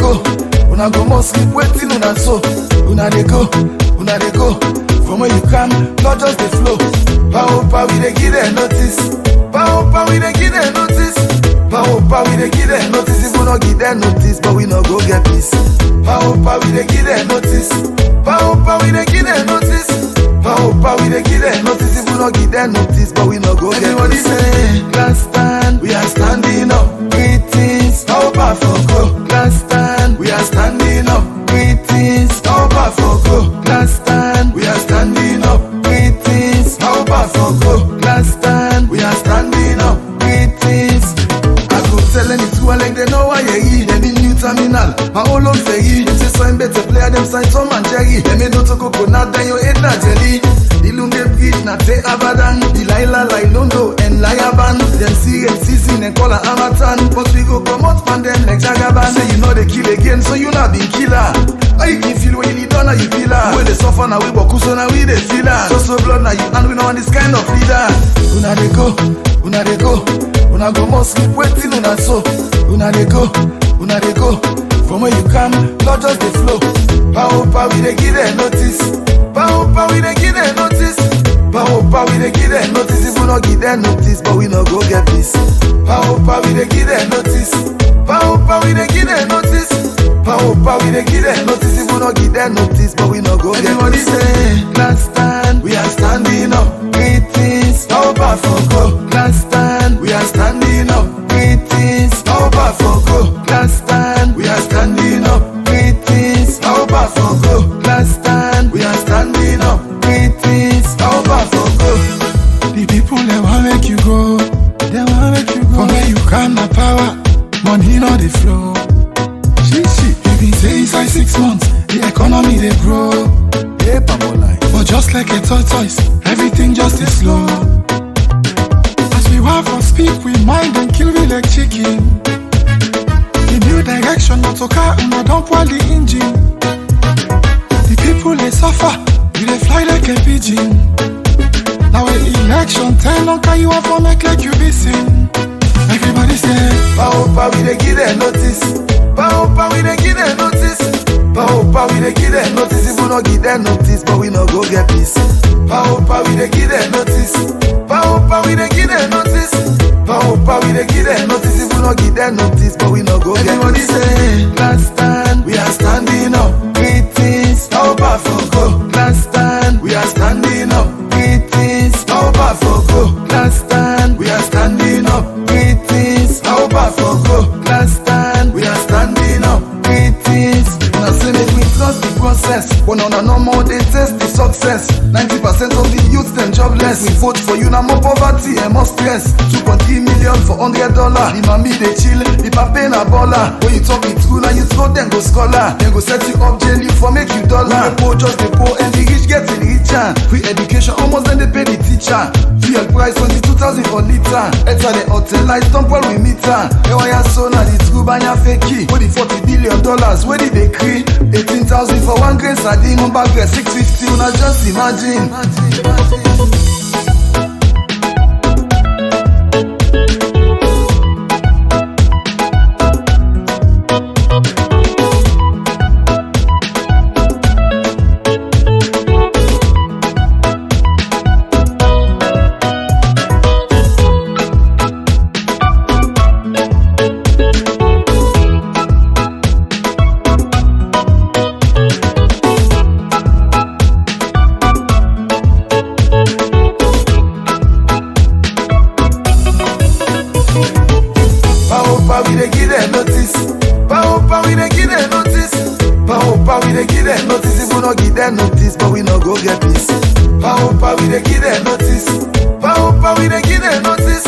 Una go must sleep waiting una so. Una dey go. From where you come, not just the flow. Power, we dey give them notice. Power, we dey give them notice. Power, we dey give them notice. If we not give them notice, but we not go get peace. Power, we dey give them notice. Power, we dey give them notice. Power, we dey give them notice. If we not give them notice, but we not go get peace. Everybody say, last stand, we are standing up. Greetings, power for go. Last stand, we are standing up. Greetings, power for go. Last stand, we are standing up. Greetings, power for go. Last stand, we are standing up. Greetings. I go tell any two like they know why you them in new terminal. My whole long say it's a sign better player them sign Tom and Jerry. They made no to coconut then you eat na jelly. The lunge bridge na te abadan. The Laila Londo and Layaban. Them see and season and call a Amatan. But we go promote man them like Jagaban. Say you know they kill again, so you not been killer. How you can feel when you need done now you feel her. When they suffer now we walk so now we they feel her. So blood now you and we know on this kind of leader. Una dey go. Una go must sleep waiting una so. Una dey go. From where you come, not just the flow. Power, we dey give them notice. Power, we dey give them notice. Power, we dey give them notice. If we not give them notice, but we not go get peace. Power, we dey give them notice. Power, we dey give them notice. Power, we dey give them notice. If we not give them notice, but we not go get peace. Everybody say, last stand, we are standing up. Greetings, power for go. Last stand, we are standing up. Greetings, power for go. Last stand, we are standing up. Greetings, power for go. Last stand, we are standing up. Greetings, power for go. The people they want make you go. They want make you go. From where you come, the power, money not the flow. She, you been say inside 6 months, the economy they grow. But just like a tortoise, everything just is slow. As we want for speak, we mind and kill we like chicken. The new direction, not to car, and I don't want the engine. The people they suffer, we they fly like a pigeon. Now the election, tell on can you have to make like you be seen. Everybody say, power, we they give them notice. Power, we they give them notice. Power, we dey give them notice. If we not give them notice, but we not go get peace. Power, we dey give them notice. Power, we dey give them notice. Power, we dey give them notice. If we not give them notice, but we not go get peace. Everybody say, last stand, we are standing up. Greetings, power for go. Last stand, we are standing up. Greetings, power for go. Last stand, we are standing up. Greetings, power for go. Last stand, we are standing up. Greetings. Now say make we trust the process. But no more they test the success. 90% of the youth them jobless. We vote for you now more poverty and more stress. 2.3 million for $100. The mommy they chill, the papa na baller. When you talk in school and you throw them go scholar. Then go set you up jail you for make you dollar. The poor just the poor and the rich get the richer. Free education almost then they pay the teacher. Fuel price 22,000 for liter. Enter the hotel lights don't pull with meter. Ewaya so na the true banya fake. What the $40 billion? Where did they create? 18,000 for 1 grain sardine. One bag get 650. Una just imagine. Notice, but we not go get peace. Power, we dey give them notice. Power, we dey give them notice.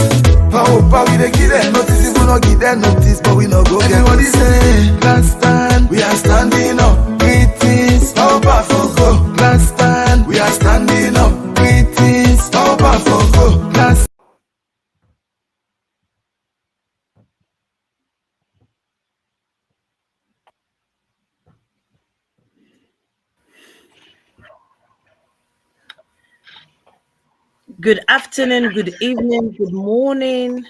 Power, we dey give them notice. If we not give them notice, but we not go get peace. Everybody say, last stand, we are standing up. Greetings, power for go. Last stand, we are standing up. Greetings, power for go. Last. Good afternoon, good evening, good morning.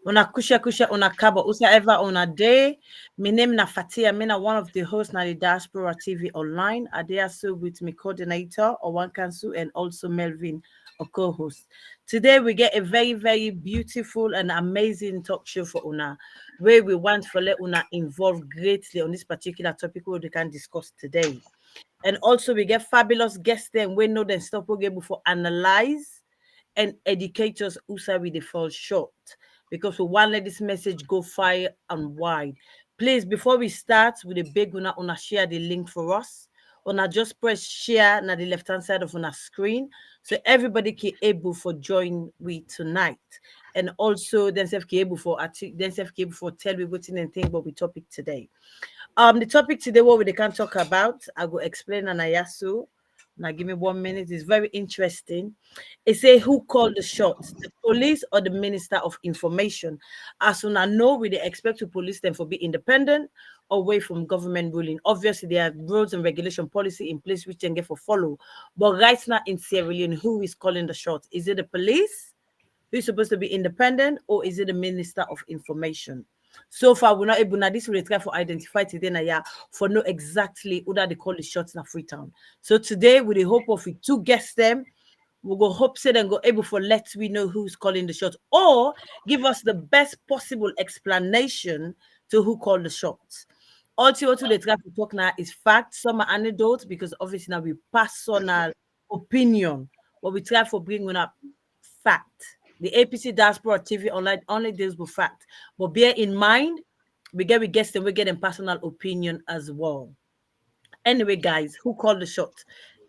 Una kusha kusha una kaba usa ever una day. My name na Fattia. Me na one of the hosts na the Diaspora TV online. Adiasu with me coordinator OrWanKasu and also Melvin, a co-host. Today we get a very beautiful and amazing talk show for una, where we want for let una involve greatly on this particular topic where we can discuss today. And also we get fabulous guests then we know them stop able for analyze and educators who say we they fall short because we want to let this message go far and wide. Please, before we start, with a big una share the link for us. Una just press share na the left hand side of our screen so everybody can able for join we tonight. And also themselves able for themselves able for tell we what and think about the topic today. The topic today, what we can talk about, I will explain and Ayasu. Now, give me 1 minute. It's very interesting. It say who called the shots, the police or the Minister of Information. As soon as know, we they expect to police them for be independent, away from government ruling. Obviously, there are rules and regulation policy in place which can get for follow. But right now in Sierra Leone, who is calling the shots? Is it the police? Who's supposed to be independent, or is it the Minister of Information? So far, we're not able now. This will try for identify today now, yeah, for know exactly who that they call the shots in Freetown. So today, with the hope of it, two guests them, we'll go hope so then go able for let we know who's calling the shots, or give us the best possible explanation to who called the shots. Also, what they try to talk now is fact, some are anecdotes because obviously now we personal opinion, but we try for bringing up fact. The APC Diaspora TV online only deals with fact. But bear in mind, we guests and we get a personal opinion as well. Anyway, guys, who called the shot?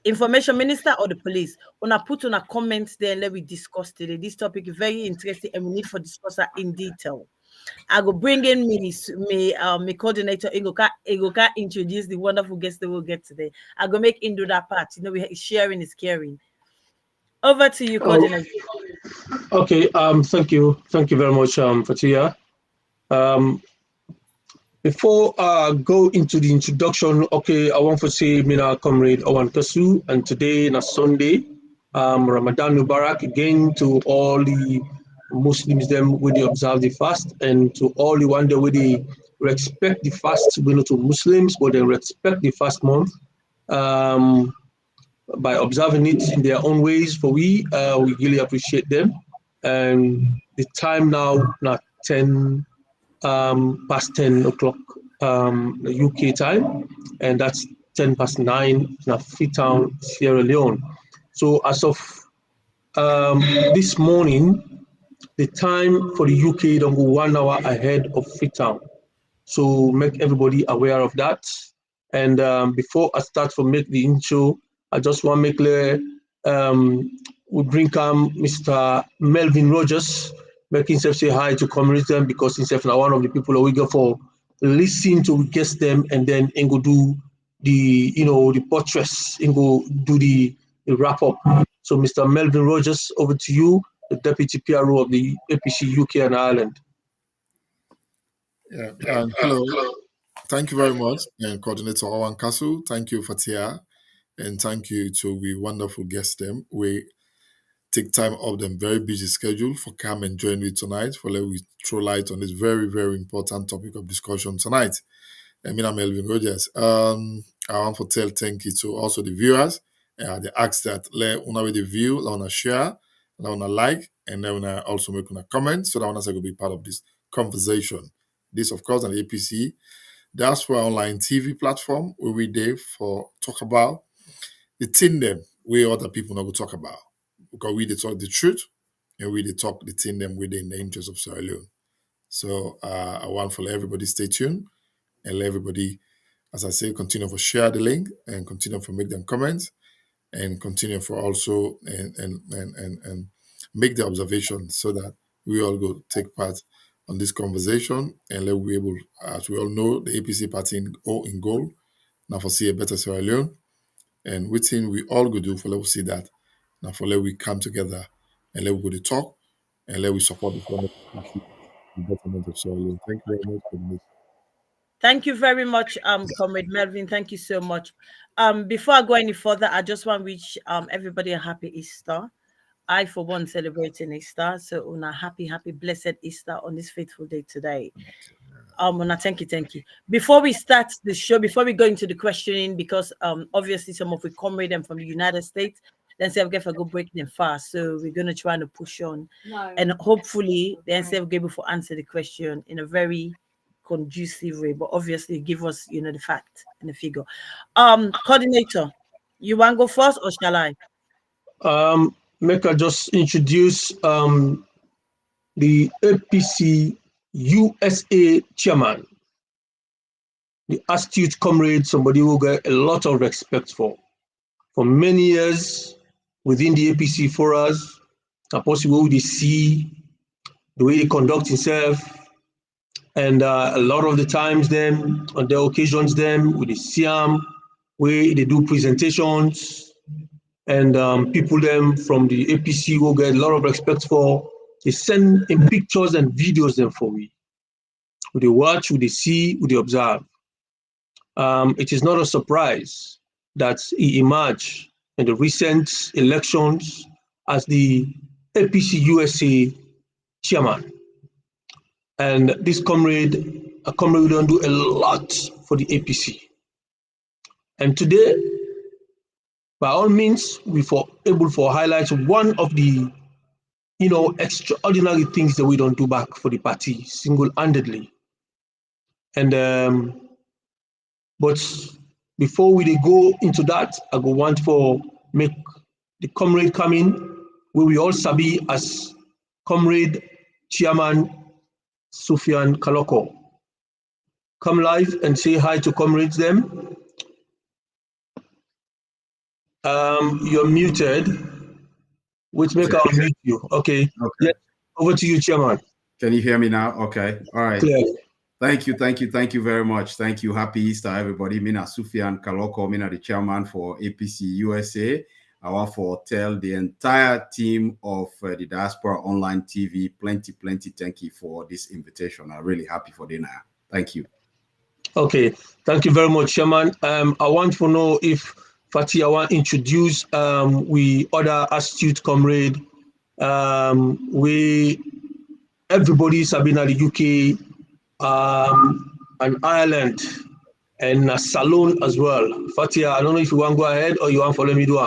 Information Minister or the police? Wanna put on a comment there and let we discuss today. This topic is very interesting and we need for discuss that in detail. I go bring in me coordinator Ingoka introduce the wonderful guest that we'll get today. I go make Indo that part. You know, sharing is caring. Over to you, Oh, coordinator. okay. Thank you very much, Fatia. Um, Before I go into the introduction, okay, I want to say, Mina Comrade OrWanKasu, and today, na Sunday, Ramadan Mubarak again to all the Muslims, them where they observe the fast, and to all the one that where they respect the fast, we know to Muslims, but they respect the fast month. Um, by observing it in their own ways. For we really appreciate them. And the time now 10 past 10 o'clock the UK time, and that's 10 past 9 in Freetown, Sierra Leone. So as of this morning, the time for the UK don't go 1 hour ahead of Freetown. So make everybody aware of that. And before I start for make the intro, I just want to make clear we bring Mr. Melvin Rogers, make himself say hi to comrades them because himself now one of the people we go for listen to guest them and then and go do the portraits and go do the wrap up. So Mr. Melvin Rogers, over to you, the Deputy PRO of the APC UK and Ireland. Yeah, hello. Thank you very much, and Coordinator OrWanKasu. Thank you, Fattia, and thank you to we wonderful guests them. We take time off them very busy schedule for come and join me tonight for let we throw light on this very important topic of discussion tonight. And I'm Melvin Rogers. I want to tell thank you to also the viewers. They ask that let una with the view, let una share, let una like, and then una also make una comment so that una can be part of this conversation. This, of course, on the APC Diaspora online TV platform where we there for talk about the thing them we other people not go talk about. Because we they talk the truth and we they talk the thing them within the interest of Sierra Leone. So I want for everybody stay tuned and let everybody, as I say, continue for share the link and continue for make them comments and continue for also and make the observation so that we all go take part on this conversation and let we able, as we all know, the APC party in goal now for see a better Sierra Leone and within we all go do for let we see that now for let we come together and let we go to talk and let we support this wonderful issue, the betterment of Sierra Leone. Thank you very much for this. Thank you very much, Comrade Melvin. Thank you so much. Before I go any further, I just want to wish everybody a happy Easter. I, for one, celebrating Easter. So, una happy, blessed Easter on this faithful day today. Una, thank you. Before we start the show, before we go into the questioning, because obviously some of we comrade them from the United States, then say we go break them fast. So we're gonna try to push on, and hopefully then say we able to answer the question in a very conducive way. But obviously, give us the fact and the figure. Coordinator, you want to go first or shall I? Make I just introduce the APC USA chairman, the astute comrade, somebody who got a lot of respect for many years within the APC for us, a person who they see the way he conduct himself, and a lot of the times them on the occasions them with the CM where they do presentations, and people them from the APC will get a lot of respect for. They send in pictures and videos them for we. Would they watch, would they see, would they observe? It is not a surprise that he emerged in the recent elections as the APC USA chairman. And this comrade, a comrade who don't do a lot for the APC. And today, by all means, we were able to highlight one of the extraordinary things that we don't do back for the party single-handedly. And but before we go into that, I go want for make the comrade come in, where we all sabi as comrade chairman Sufian Koko. Come live and say hi to comrades them. You're muted. Which make I unmute you. Okay. Yeah. Over to you, chairman. Can you hear me now? Okay. All right. Clear. Thank you very much. Thank you. Happy Easter, everybody. Mina Sufian Koko, Mina the chairman for APC USA. I want to tell the entire team of the Diaspora Online TV, plenty thank you for this invitation. I'm really happy for dinner. Thank you. Okay. Thank you very much, chairman. I want to know if Fattia want to introduce we other astute comrade. We everybody Sabina the UK and Ireland and a Salon as well. Fattia, I don't know if you want to go ahead or you want to follow me do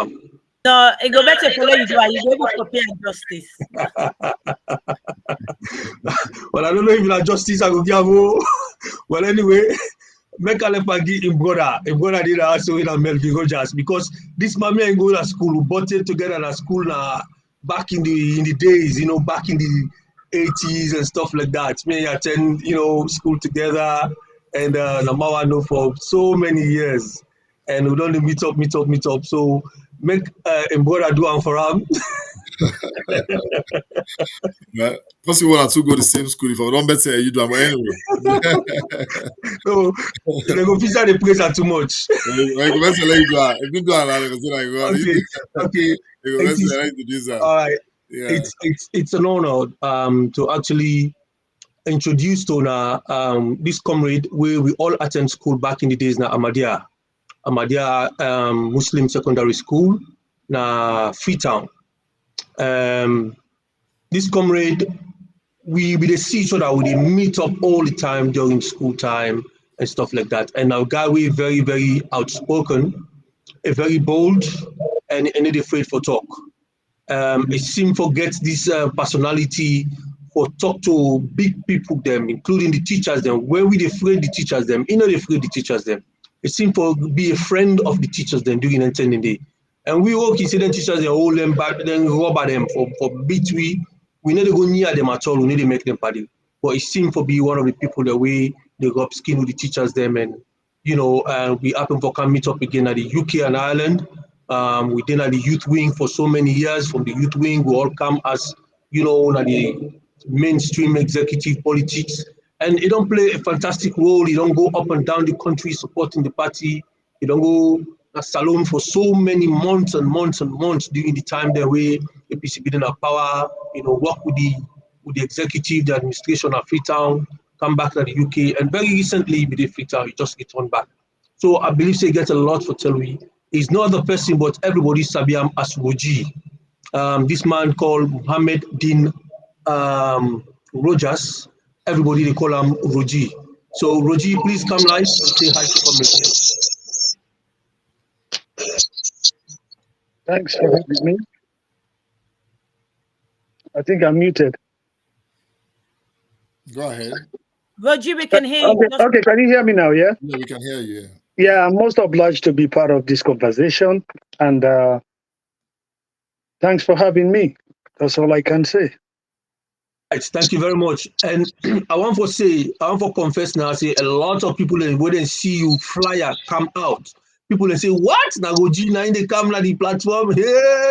No, it go better follow you do. You go able to pay justice. Well, I don't know if you justice I go give. Well, anyway. Make a give him brother did also in a Melvin Rogers because this mommy and go to school, we bought it together at school back in the days, back in the 80s and stuff like that. Me attend, school together and Namawa know for so many years. And we don't meet up. So make him brother do one for him. Yeah. Plus, we want to go to the same school. If I don't better, you do. But anyway. So they go visit the place are too much. Okay. All right. Yeah. It's an honor to actually introduce to this comrade where we all attend school back in the days na Ahmadiyya Muslim Secondary School na Freetown. This comrade, we see each other, we meet up all the time during school time and stuff like that. And our guy, we very, very outspoken, very bold, and not afraid for talk. It seems forget this personality for talk to big people them, including the teachers them. Where we afraid the teachers them, he not afraid the teachers them. It seems for be a friend of the teachers them during attending day. And we all consider teachers they hold them back, then rubber them for beat we need to go near them at all, we need to make them party. But it seems to be one of the people that we they rub skin with the teachers them and we happen to come meet up again at the UK and Ireland. We did at the youth wing for so many years. From the youth wing, we all come as at the mainstream executive politics. And it don't play a fantastic role. You don't go up and down the country supporting the party. You don't go a salon for so many months and months and months during the time that we APC been in power, work with the executive, the administration of Freetown, come back to the UK, and very recently with the Freetown, he just returned back. So I believe he gets a lot for Telwi. He's no other person but everybody Sabiam as Woji. This man called Mohammed Deen Rogers. Everybody they call him Roji. So Roji, please come live and say hi to comrades. Thanks for having me. I think I'm muted. Go ahead. Roji, we can hear you. Okay, can you hear me now? Yeah. Yeah, we can hear you. Yeah, I'm most obliged to be part of this conversation, and thanks for having me. That's all I can say. Right, thank you very much. And I want to confess now, say a lot of people when they see you flyer come out, people they say, what? Now Goji now they come on the platform. Hey,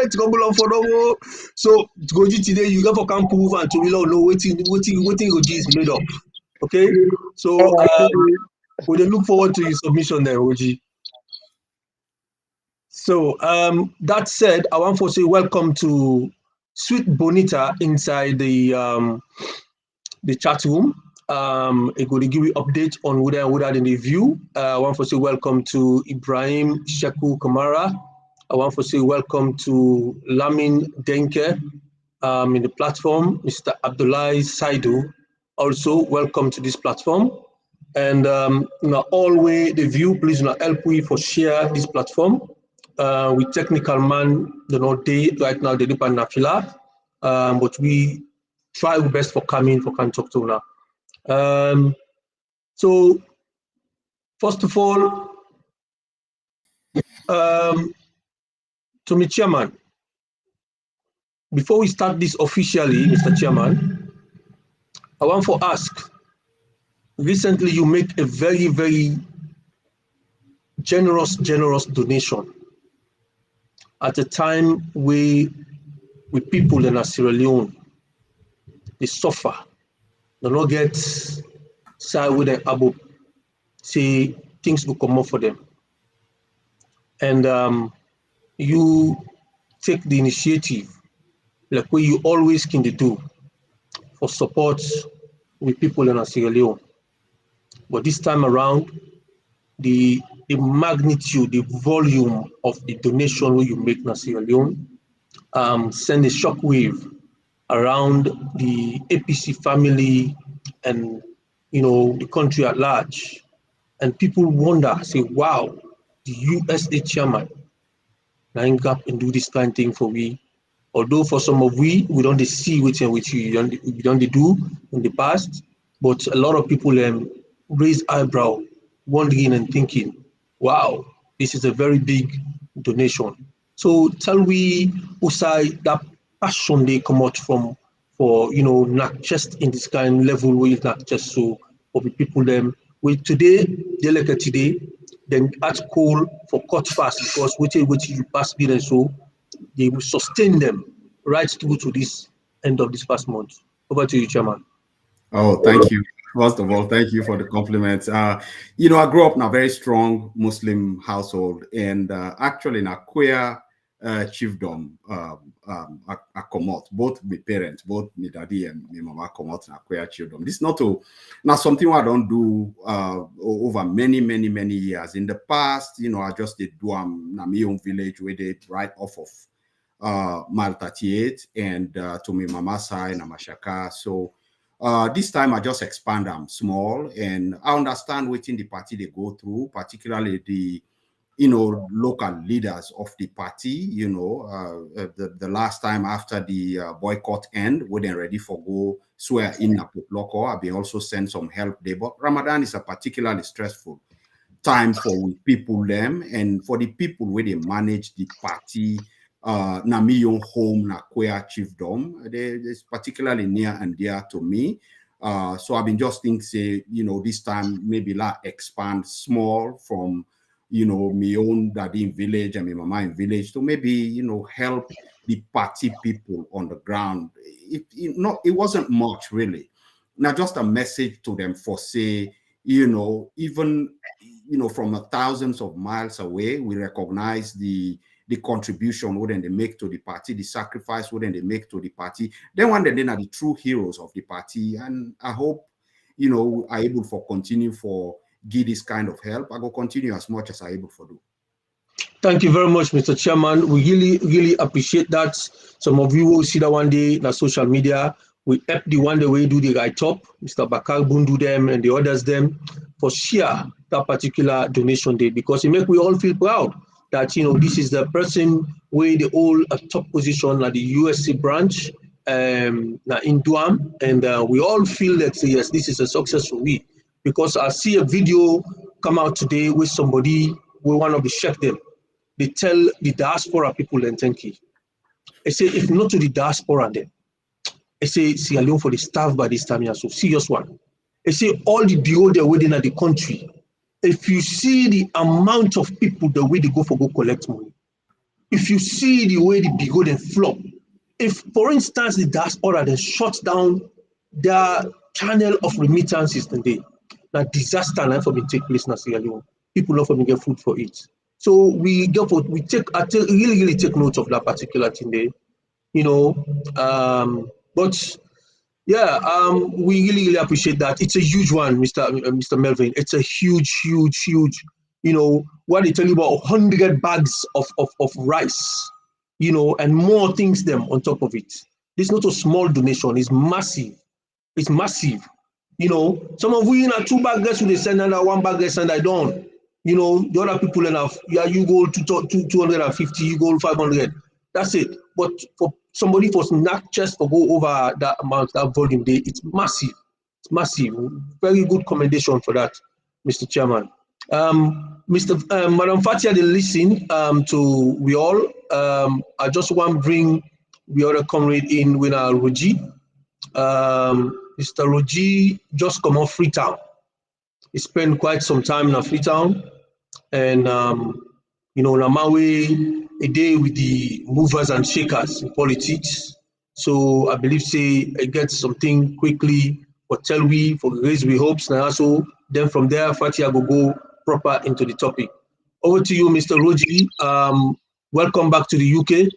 it's going on for no. So Goji today you got for come prove and to really know waiting Goji is made up. Okay? So we look forward to your submission there, Goji. So that said, I want to say welcome to Sweet Bonita inside the chat room. It will give you update on whether in the view. I want to say welcome to Ibrahim Sheku Kamara. I want to say welcome to Lamin Denke in the platform. Mr. Abdullahi Saidu, also welcome to this platform. And always the view, please help we for share this platform. With technical man, day right now they depend on Nafila, but we try our best for coming for can talk to now. So first of all, to me, Chairman, before we start this officially, Mr. Chairman, I want to ask. Recently, you make a very, very generous donation at a time where with people in Sierra Leone, they suffer. They don't get side with their abo, say things will come up for them. And you take the initiative, like what you always can do for support with people in Sierra Leone. But this time around, the magnitude, the volume of the donation where you make in Sierra Leone send a shockwave around the APC family and the country at large. And people wonder, say, wow, the USA chairman line up and do this kind of thing for we. Although for some of we don't see which we don't do in the past, but a lot of people raise eyebrow, wondering and thinking, wow, this is a very big donation. So tell we Usai that passion they come out from for not just in this kind of level where it's not just so for the people with today, they like today, then at call for cut fast because which you pass bid and so they will sustain them right through to this end of this past month. Over to you, Chairman. Oh, thank you. First of all, thank you for the compliments. I grew up in a very strong Muslim household, and actually in a queer chiefdom. I come out, both my parents, both my daddy and my mama come out in a queer chiefdom. This is not something I don't do over many years. In the past, I just did do in my own village where they right off of Mile 38 and to my mama's side, Namashaka. So this time I just expand them small, and I understand what in the party they go through, particularly the local leaders of the party. The last time after the boycott end, we didn't ready for go swear in Kalokoh. I've been also sent some help there, but Ramadan is a particularly stressful time for people them, and for the people where they manage the party. Na mi own home na queer chiefdom, it's particularly near and dear to me. So I've been just thinking, say, this time maybe expand small from my own daddy in village and my mama in village to maybe help the party people on the ground. It wasn't much really. Now just a message to them for say, even from thousands of miles away, we recognize the contribution wouldn't they make to the party, the sacrifice wouldn't they make to the party. Then one day they are the true heroes of the party. And I hope, are able for continue for give this kind of help. I go continue as much as I able for do. Thank you very much, Mr. Chairman. We really appreciate that. Some of you will see that one day on social media. We help the one day we do the right up. Mr. Bakar Bundu them and the others them for share that particular donation day because it make we all feel proud that this is the person where the whole top position at the USA branch in Duam, and we all feel that yes, this is a success for we because I see a video come out today with somebody we want to be check them. They tell the diaspora people and thank you. They say if not to the diaspora then, they say see alone for the staff by this time, so serious one. They say all the bureau they're waiting at the country. If you see the amount of people the way they go for go collect money, if you see the way the bureau then flop, if for instance the diaspora then shut down their channel of remittances today, that disaster and for me take place in Sierra Leone. People not for me get food for it. So we really take note of that particular thing there, but yeah, we really appreciate that. It's a huge one, Mr. Melvin. It's a huge. What they tell you about 100 bags of rice, and more things them on top of it. This is not a small donation. It's massive. It's massive. Some of we in a 2 bag guests, they send another 1 bag guests and I don't. The other people enough. Yeah, you go to 250, you go 500. That's it. But for somebody for not just to go over that amount, that volume, it's massive. It's massive. Very good commendation for that, Mr. Chairman. Madam Fattia, they listen to we all. I just want to bring the other comrade in with our Roji. Mr. Roji just come off Freetown. He spent quite some time in Freetown, and Namawe a day with the movers and shakers in politics. So I believe say I get something quickly for tell we for raise we hopes now. So then from there, Fattia will go proper into the topic. Over to you, Mr. Roji. Welcome back to the UK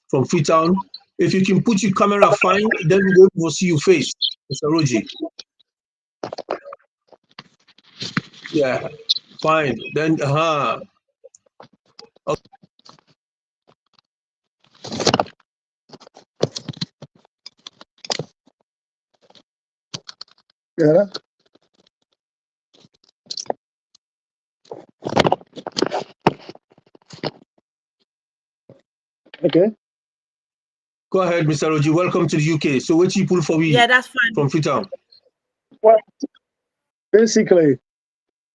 from Freetown. If you can put your camera fine, then we will see your face, Mr. Roji. Yeah, fine. Then, okay. Yeah. Okay. Go ahead, Mr. Roji. Welcome to the UK. So what you pull for me? Yeah, that's fine. From Freetown. Well, basically,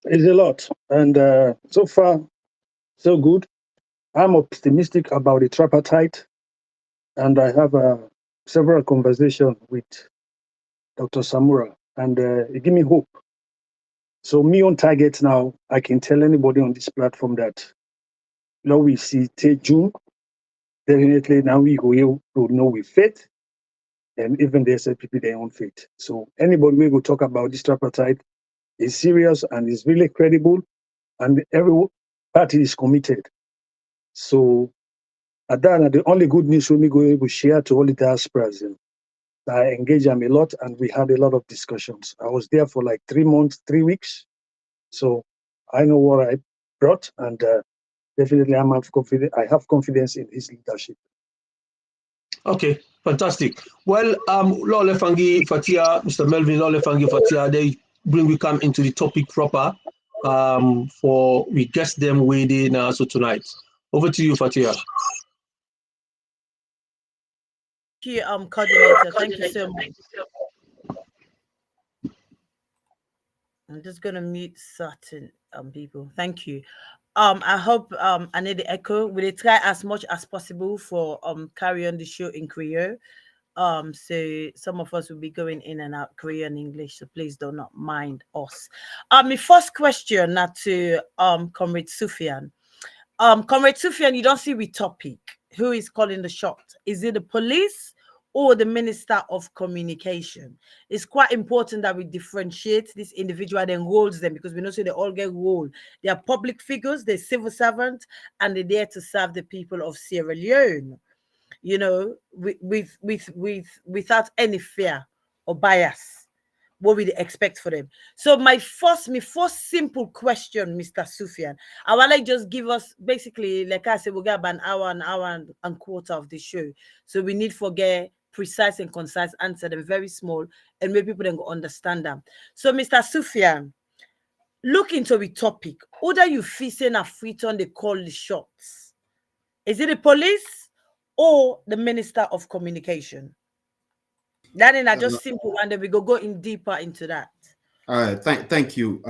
it's a lot. And so far, so good. I'm optimistic about the tripartite. And I have several conversations with Dr. Samura. And it give me hope. So me on target now, I can tell anybody on this platform that now we see June. Definitely now we go here to know with faith. And even the SLPP their own faith. So anybody we will talk about this tripartite is serious and is really credible, and every party is committed. So Adana, the only good news we go able to share to all the diasporas. I engage them a lot, and we had a lot of discussions. I was there for like 3 months, 3 weeks. So I know what I brought, and definitely I have confidence in his leadership. Okay, fantastic. Well, Lole Fangi Fattia, Mr. Melvin, Lole Fangi Fattia, they we come into the topic proper for we guess them waiting so tonight. Over to you, Fattia. Thank you, coordinator. Thank you so much. I'm just gonna mute certain people. Thank you. I hope I need the echo. We'll try as much as possible for carry on the show in Creole. So some of us will be going in and out Korean English, so please do not mind us. My first question now to Comrade Suphian. Comrade Suphian, you don't see with topic. Who is calling the shot? Is it the police or the Minister of Communication? It's quite important that we differentiate this individual and roles them, because we know so they all get role. They are public figures, they're civil servants, and they're there to serve the people of Sierra Leone, without any fear or bias. what we expect for them. So my first simple question, Mr. Sufian, I would like just give us basically, like I said, we got about an hour and quarter of the show. So we need to get precise and concise answer them, very small, and maybe people then go understand them. So Mr. Sufian, look into the topic. Who do you facing a Freeton they call the shots? Is it the police or the Minister of Communication? That is not just simple, and then we go in deeper into that. Thank you,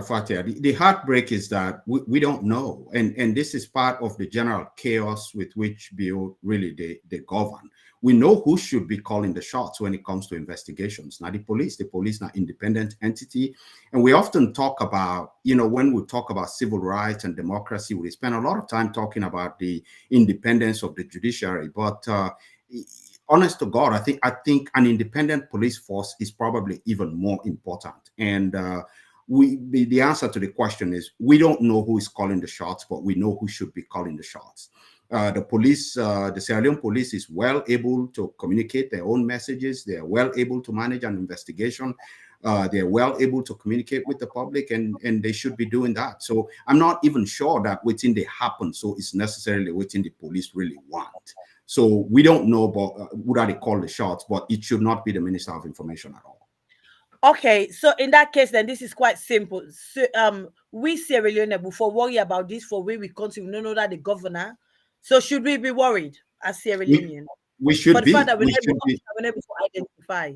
Fattia. The heartbreak is that we don't know, and this is part of the general chaos with which BO really they govern. We know who should be calling the shots when it comes to investigations. Now, the police are an independent entity, and we often talk about, when we talk about civil rights and democracy, we spend a lot of time talking about the independence of the judiciary, but honest to God, I think an independent police force is probably even more important. And the answer to the question is we don't know who is calling the shots, but we know who should be calling the shots. The police, the Sierra Leone police is well able to communicate their own messages. They are well able to manage an investigation. They're well able to communicate with the public, and they should be doing that. So I'm not even sure that within they happen, so it's necessarily within the police really want. So we don't know about what are they call the shots, but it should not be the Minister of Information at all. Okay, so in that case, then this is quite simple. So, we Sierra Leone before worry about this for where we continue. We don't know that the governor. So should we be worried as Sierra Leonean? We should be. For the fact that we're able to identify.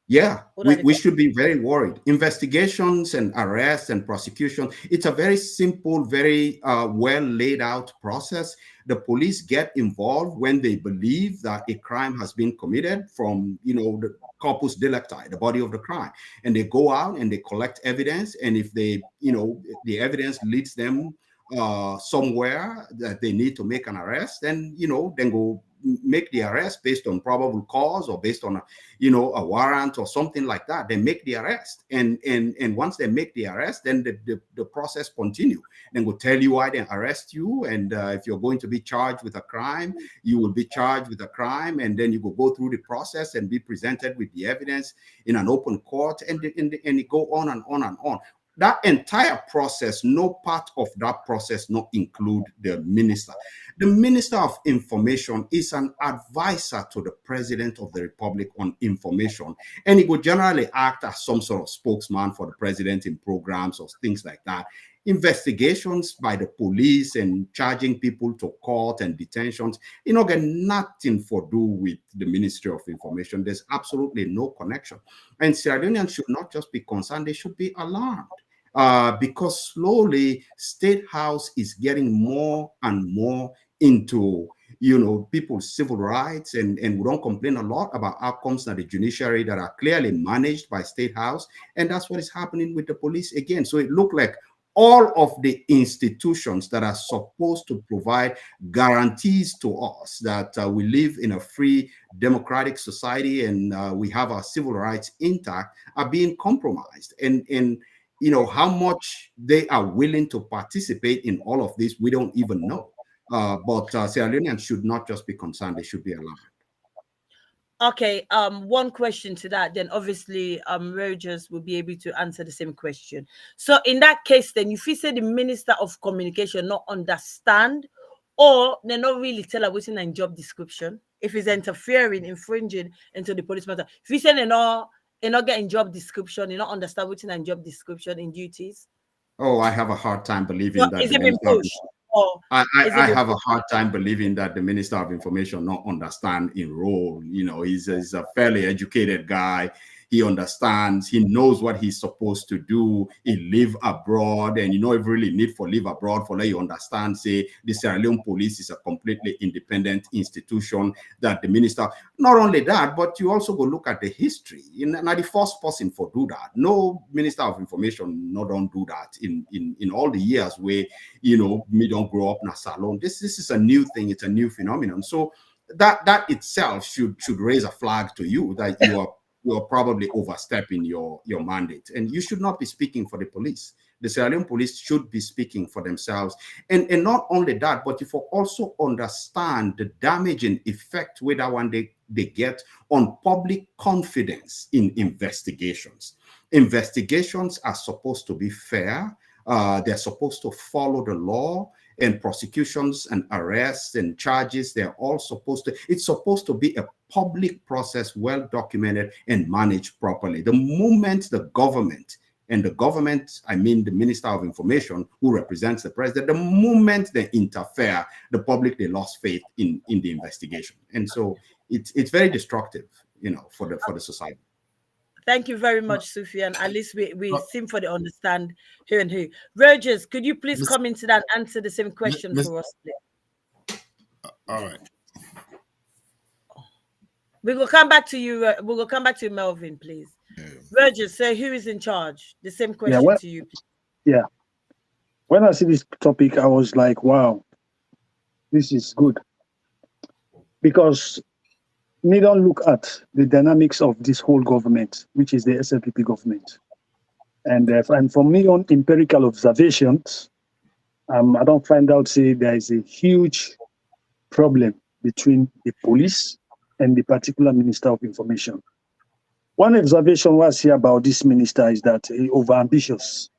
Yeah, we should be very worried. Investigations and arrests and prosecution, it's a very simple, very well laid out process. The police get involved when they believe that a crime has been committed from, the corpus delicti, the body of the crime. And they go out and they collect evidence. And if they, the evidence leads them somewhere that they need to make an arrest, then, then go make the arrest based on probable cause or based on a warrant or something like that. They make the arrest, and once they make the arrest, then the process continue. Then will tell you why they arrest you, and if you're going to be charged with a crime, you will be charged with a crime, and then you will go through the process and be presented with the evidence in an open court, and it go on and on and on. That entire process, no part of that process not include the minister. The Minister of Information is an advisor to the President of the Republic on information, and he would generally act as some sort of spokesman for the president in programs or things like that. Investigations by the police and charging people to court and detentions, get nothing to do with the Ministry of Information. There's absolutely no connection. And Sierra Leoneans should not just be concerned, they should be alarmed. Because slowly State House is getting more and more into, people's civil rights, and we don't complain a lot about outcomes of the judiciary that are clearly managed by State House, and that's what is happening with the police again. So it looked like all of the institutions that are supposed to provide guarantees to us that we live in a free democratic society and we have our civil rights intact are being compromised. And how much they are willing to participate in all of this, we don't even know. But Sierra Leoneans should not just be concerned, they should be alarmed. Okay, one question to that, then obviously Rogers will be able to answer the same question. So in that case, then if you say the Minister of Communication not understand, or they not really tell her what's in a job description, if it's interfering, infringing into the police matter, if you say they're not getting job description, they not understand what's in a job description in duties. Oh, I have a hard time believing that. Is it been pushed? I have a hard time believing that the Minister of Information not understand in role. He's a fairly educated guy. He understands, he knows what he's supposed to do. He live abroad, and if really need for live abroad for let you understand, say the Sierra Leone police is a completely independent institution that the minister, not only that, but you also go look at the history. Not the first person for do that. No Minister of Information don't do that in all the years where me don't grow up in a salon. This is a new thing, it's a new phenomenon. So that itself should raise a flag to you that you are probably overstepping your mandate, and you should not be speaking for the police. The Sierra Leone police should be speaking for themselves, and not only that, but if you also understand the damaging effect with that one they get on public confidence in investigations. Investigations are supposed to be fair. They're supposed to follow the law, and prosecutions and arrests and charges, they're all supposed to, it's supposed to be a public process, well documented and managed properly. The moment the government, and the government, I mean the Minister of Information who represents the president, the moment they interfere, the public, they lost faith in the investigation. And so it's very destructive, you know, for the society. Thank you very much, Sufian. At least we seem for the understand who and who. Rogers, could you please come into that and answer the same question for us, please? All right. We will come back to you. We will come back to you, Melvin, please. Rogers, say who is in charge? The same question to you, please. Yeah. When I see this topic, I was like, wow, this is good. Because we don't look at the dynamics of this whole government, which is the SLPP government. And from me on empirical observations, I don't find out, say, there is a huge problem between the police and the particular Minister of Information. One observation was here about this minister is that he overambitious.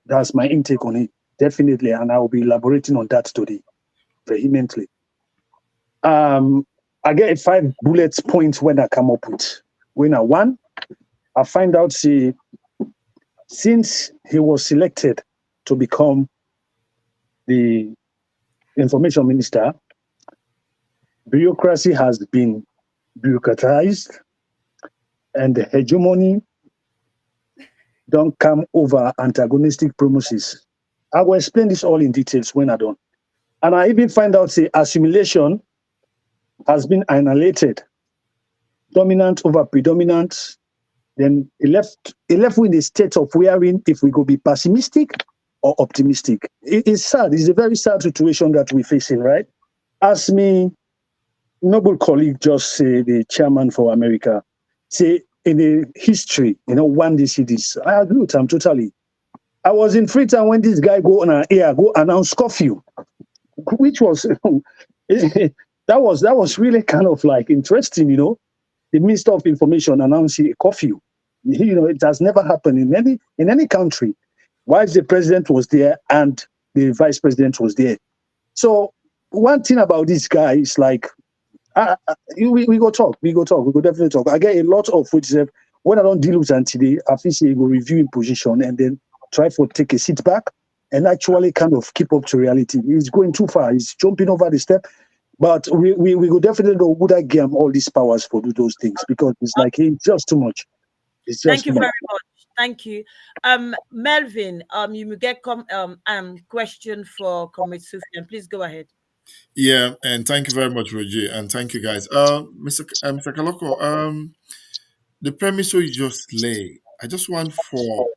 That's my intake on it, definitely, and I will be elaborating on that today, vehemently. I get 5 bullet points when I come up with. When I find out, see, since he was selected to become the information minister, bureaucracy has been bureaucratized, and the hegemony don't come over antagonistic promises. I will explain this all in details when I done. And I even find out, say, assimilation has been annihilated, dominant over predominant. Then he left with a state of wherein if we go be pessimistic or optimistic. It's sad. It's a very sad situation that we're facing, right? As me, noble colleague, just say the chairman for America, say in the history, you know, one day see this. I agree with him totally. I was in Freetown when this guy go on an air, go announce curfew, which was that was really kind of like interesting, you know. The Minister of Information announcing a curfew. You know, it has never happened in any country. Whilst the president was there and the vice president was there. So one thing about this guy is like, we go talk, we go definitely talk. I get a lot of which when I don't deal with him today, I feel say go review in position and then try to take a seat back and actually kind of keep up to reality. He's going too far. He's jumping over the step. But we go definitely know would I give him all these powers for do those things because it's like it's just too much. It's just Thank you very much. Thank you. Melvin, you will get question for Comrade Sufian. Please go ahead. Yeah, and thank you very much, Roger, and thank you guys. Mr. Kalokoh, the premise you just lay, I just want for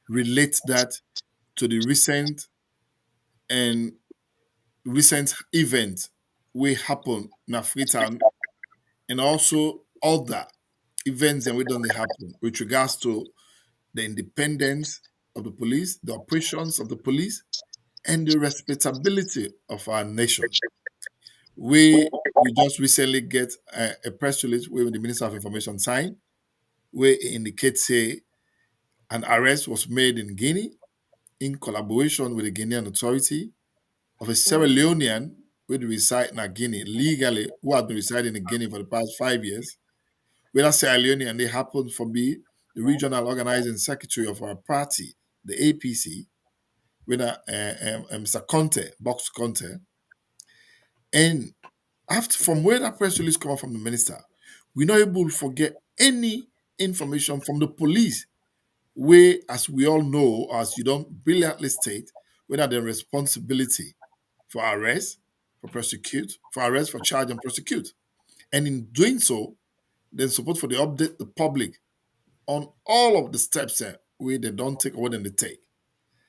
relate that to the recent event we happen in Freetown and also other events that we don't happen with regards to the independence of the police, the operations of the police, and the respectability of our nation. We just recently get a press release where the Minister of Information signed, where it indicates say an arrest was made in Guinea in collaboration with the Guinean authority of a Sierra Leonean who reside in Guinea legally, who had been residing in Guinea for the past 5 years. With that Sierra Leonean, they happen to be the regional organizing secretary of our party, the APC, with Mr. Conte, Box Conte. And from where that press release came from the minister, we're not able to forget any information from the police, where, as we all know, as you don't brilliantly state, whether the responsibility for arrest, for prosecute, for arrest, for charge and prosecute. And in doing so, then support for the update the public on all of the steps where they don't take or when they take.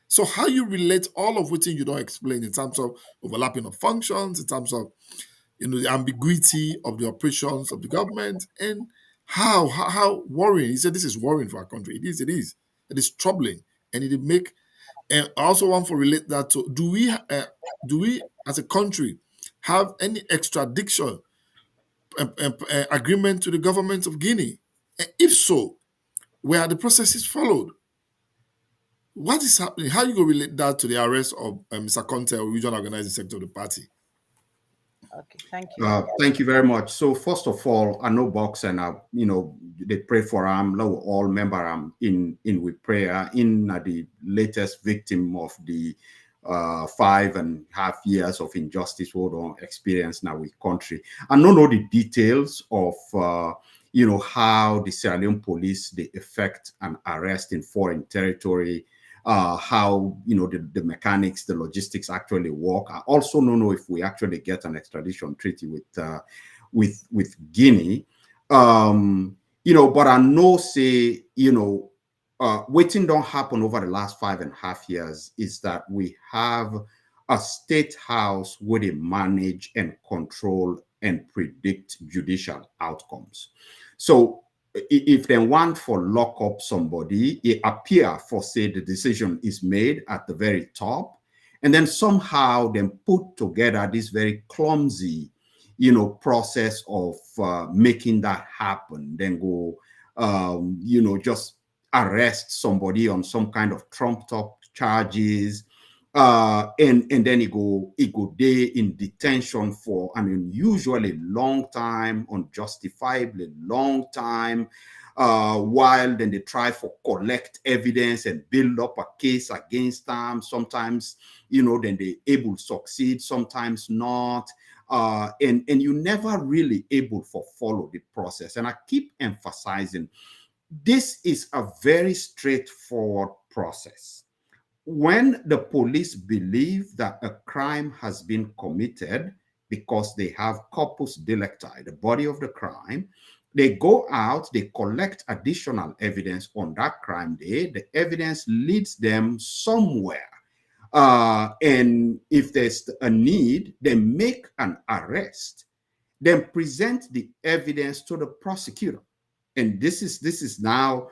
So how you relate all of what you don't explain in terms of overlapping of functions, in terms of the ambiguity of the operations of the government, and how worrying. He said this is worrying for our country. It is. It is troubling, and it make. And I also want to relate that to do we as a country have any extradition agreement to the government of Guinea? And if so, where the process is followed. What is happening? How you go relate that to the arrest of Mr. Conte, or regional organizing sector of the party? Okay, thank you. Thank you very much. So first of all, I know Box and they pray for him. All member in with prayer in the latest victim of the 5.5 years of injustice we don't experience now with country. I don't know the details of how the Sierra Leone police they effect an arrest in foreign territory. How the mechanics, the logistics actually work. I also don't know if we actually get an extradition treaty with Guinea. But I know say waiting don't happen over the last 5.5 years is that we have a state house where they manage and control and predict judicial outcomes. So if they want for lock up somebody, it appear for say the decision is made at the very top, and then somehow then put together this very clumsy, process of making that happen. Then go, just arrest somebody on some kind of trumped up charges, and then it go day in detention for an unusually long time, unjustifiably long time, while then they try for collect evidence and build up a case against them. Sometimes then they able to succeed, sometimes not, and you never really able to follow the process. And I keep emphasizing this is a very straightforward process. When the police believe that a crime has been committed because they have corpus delicti, the body of the crime, they go out, they collect additional evidence on that crime day. The evidence leads them somewhere. And if there's a need, they make an arrest, then present the evidence to the prosecutor. And this is now,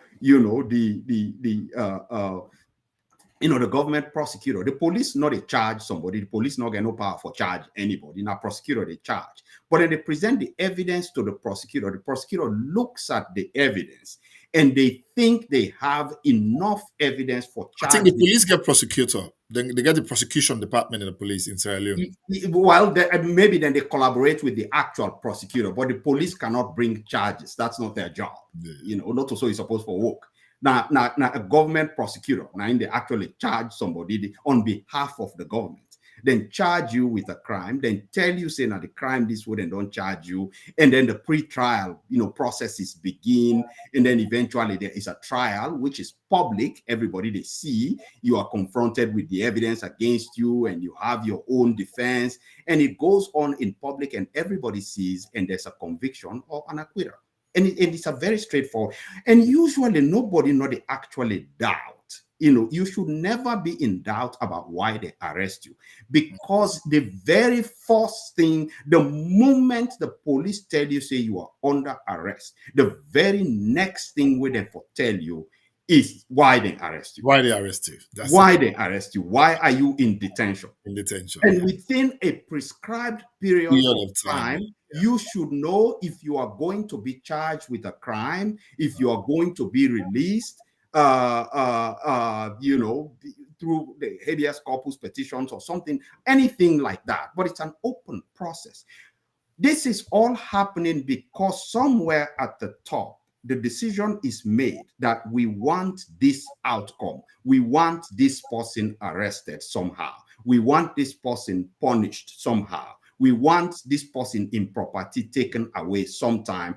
the government prosecutor. The police not a charge somebody. The police not get no power for charge anybody. Now prosecutor they charge. But then they present the evidence to the prosecutor. The prosecutor looks at the evidence and they think they have enough evidence for charging. I think the police get prosecutor. Then they get the prosecution department in the police in Sierra Leone. Well, maybe then they collaborate with the actual prosecutor, but the police cannot bring charges. That's not their job. Yeah. Not also is supposed to work. Now, a government prosecutor, now they actually charge somebody on behalf of the government, then charge you with a crime, then tell you, say, now the crime this way, and don't charge you. And then the pre-trial, processes begin. And then eventually there is a trial, which is public. Everybody they see, you are confronted with the evidence against you and you have your own defense. And it goes on in public and everybody sees, and there's a conviction or an acquittal. And it's a very straightforward. And usually nobody know they actually doubt. You should never be in doubt about why they arrest you. Because the very first thing, the moment the police tell you, say you are under arrest, the very next thing we then for tell you is why they arrest you. Why they arrest you. Why they arrest you. Why are you in detention? In detention. And within a prescribed period of time, you should know if you are going to be charged with a crime, if you are going to be released, through the habeas corpus petitions or something, anything like that. But it's an open process. This is all happening because somewhere at the top, the decision is made that we want this outcome. We want this person arrested somehow. We want this person punished somehow. We want this person in property taken away sometime,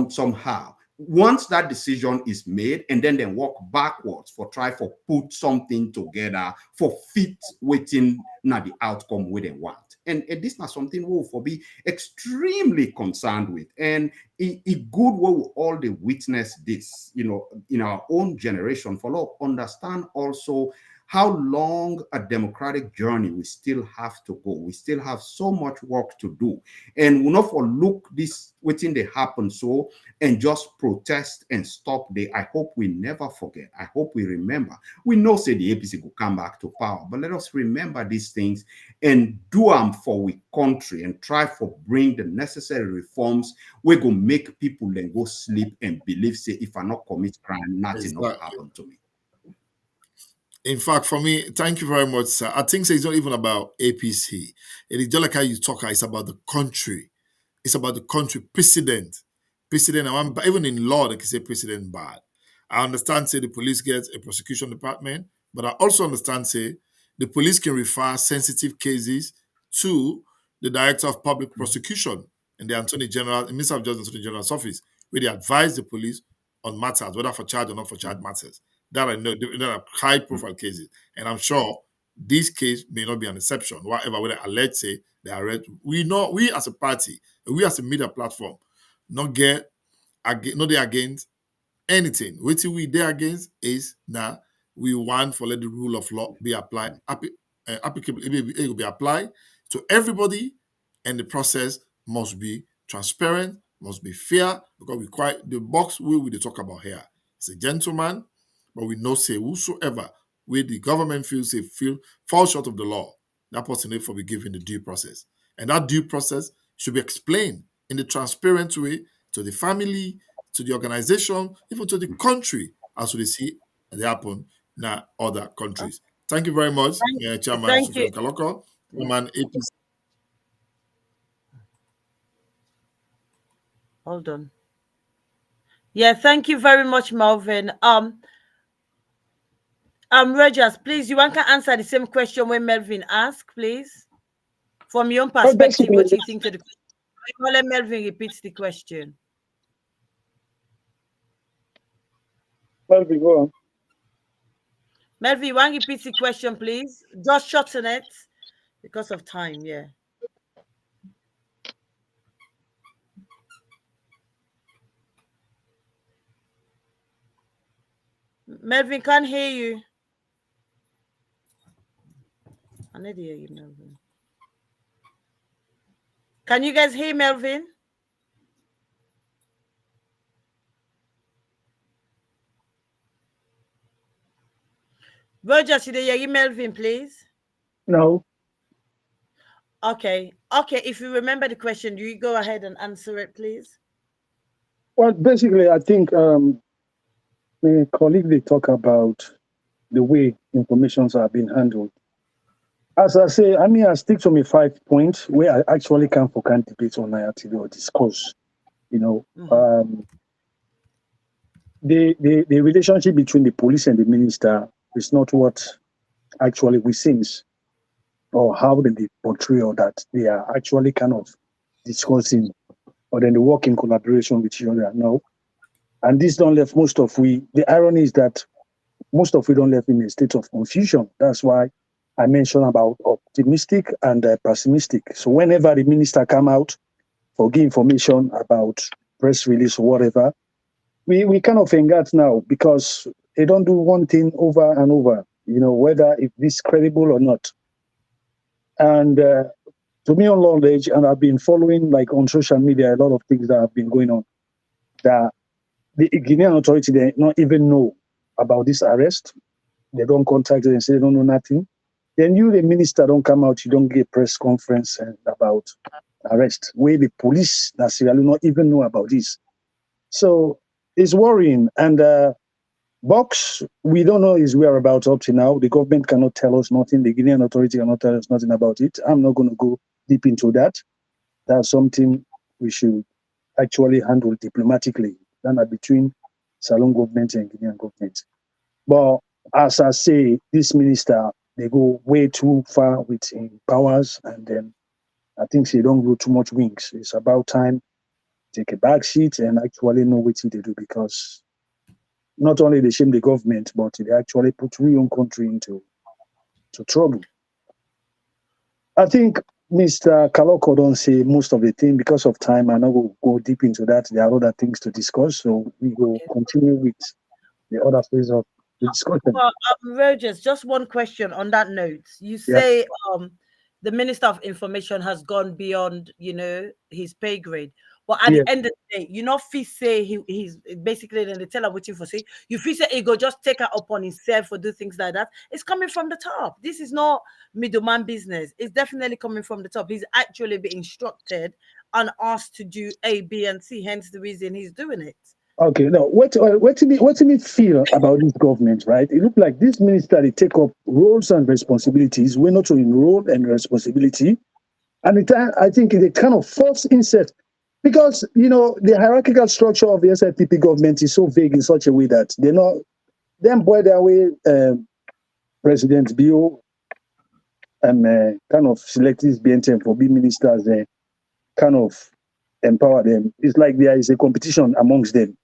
somehow. Once that decision is made, and then they walk backwards for try for put something together for fit waiting now the outcome we they want. And this is not something we will be extremely concerned with. And it good we will all the witness this, in our own generation, for understand also how long a democratic journey we still have to go. We still have so much work to do. And we'll not overlook this waiting they happen so and just protest and stop there. I hope we never forget. I hope we remember. We know say the APC will come back to power, but let us remember these things and do them for we country and try for bring the necessary reforms. We go make people then go sleep and believe say if I not commit crime, nothing will happen to me. In fact, for me, thank you very much, sir. I think it's not even about APC. It is just like how you talk, it's about the country. It's about the country precedent. Precedent, even in law, they can say precedent bad. I understand, say, the police gets a prosecution department, but I also understand, say, the police can refer sensitive cases to the Director of Public Prosecution and the Attorney General, the Minister of Justice, Attorney General's office, where they advise the police on matters, whether for charge or not for charge matters. That I know, that are high-profile cases, and I'm sure this case may not be an exception. Whatever, whether alleged say they are red, we know we as a party, we as a media platform, not get no they against anything. What we they against is now we want for let the rule of law be applied, applicable, it will be applied to everybody, and the process must be transparent, must be fair, because we quite the box we will talk about here. It's a gentleman, but we know say whosoever where the government feels they feel fall short of the law, that person therefore be given the due process. And that due process should be explained in a transparent way to the family, to the organization, even to the country, as we see it happen in other countries. Thank you very much, Chairman Thank you. Sufian Koko, Chairman APC. Hold on. Yeah, thank you very much, Melvin. Rogers, please, you want to answer the same question when Melvin asked, please? From your own perspective, what do you think to the question? Let Melvin repeat the question. Melvin, go on. Melvin, you want to repeat the question, please? Just shorten it because of time, yeah. Melvin, can't hear you. I need to hear you, Melvin. Can you guys hear Melvin? Roger, should I hear Melvin, please? No. Okay. Okay, if you remember the question, you go ahead and answer it, please. Well, basically, I think my colleague, they talk about the way informations are being handled. As I say, I mean, I stick to my 5 points where I actually can for can debate on IRTV or discuss, you know, the relationship between the police and the minister is not what actually we seems or how they portray or that they are actually kind of discussing or then they work in collaboration with each other. No. And this don't left most of we, the irony is that most of we don't live in a state of confusion. That's why I mentioned about optimistic and pessimistic. So whenever the minister come out for give information about press release or whatever, we kind of engage now because they don't do one thing over and over, you know, whether if this credible or not. And to me on knowledge, and I've been following like on social media, a lot of things that have been going on, that the Guinean authority, they not even know about this arrest. They don't contact them and say they don't know nothing. Then you, the minister, don't come out, you don't get press conference about arrest, where the police necessarily not even know about this. So it's worrying. And Box, we don't know his whereabouts up to now. The government cannot tell us nothing. The Guinean authority cannot tell us nothing about it. I'm not going to go deep into that. That's something we should actually handle diplomatically, than between Salon government and Guinean government. But as I say, this minister, they go way too far with powers, and then I think they don't grow too much wings. It's about time take a back seat and actually know what they do, because not only they shame the government, but they actually put real own country into trouble. I think Mr. Kalokoh don't say most of the thing because of time. I'm not going to go deep into that. There are other things to discuss, so we will continue with the other phase of the discussion. Well, Rogers, just one question on that note. You Yeah. say the Minister of Information has gone beyond, his pay grade. But at Yeah. the end of the day, fee say he's basically then they tell her waiting for say you feel say he go just take her upon himself for do things like that. It's coming from the top. This is not middleman business. It's definitely coming from the top. He's actually being instructed and asked to do A, B, and C. Hence the reason he's doing it. Okay, now what do me feel about this government, right? It looks like this minister they take up roles and responsibilities. We're not in role and responsibility, and I think it's a kind of false insert because the hierarchical structure of the SIPP government is so vague in such a way that they're not them boy their way. President Bio and kind of select this BNTM for being ministers, kind of empower them. It's like there is a competition amongst them.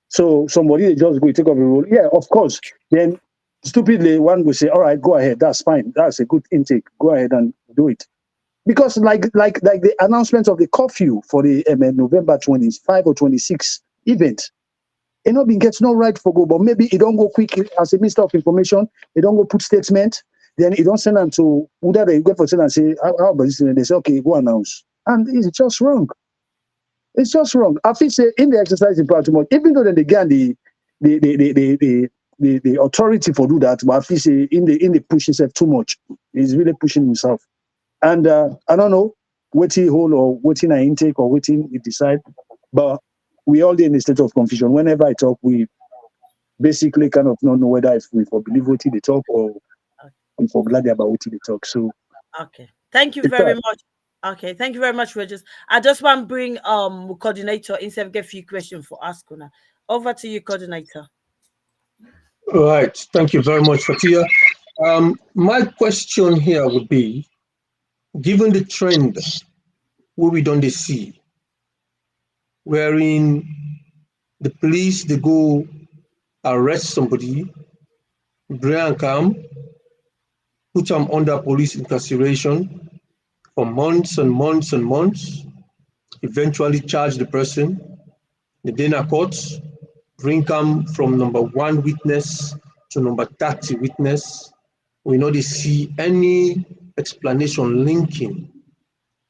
So somebody they just go take up a role. Yeah, of course. Then stupidly one will say, "All right, go ahead. That's fine. That's a good intake. Go ahead and do it." Because like the announcement of the curfew for the November 25 or 26 event, it not been gets no right for go, but maybe it don't go quick as a Minister of Information. It don't go put statement. Then it don't send them to whether they go for send and say, "How about this?" And they say, "Okay, go announce," and it's just wrong. It's just wrong. I feel say in the exercise in power too much, even though they get the authority for do that, but I feel say in the push himself too much. He's really pushing himself. And I don't know waiting hold or waiting an intake or waiting he decide, but we all in a state of confusion. Whenever I talk, we basically kind of don't know whether if we for believe what they talk or we for glad about what they talk. So okay, thank you very much. Okay, thank you very much, Regis. I just want to bring coordinator instead of get a few questions for Askuna. Over to you, coordinator. All right, thank you very much, Fattia. My question here would be, given the trend where we don't see, wherein the police they go arrest somebody, bring them, put them under police incarceration for months and months and months, eventually charge the person, the Deen courts, bring them from number 1 witness to number 30 witness. We know they see any explanation linking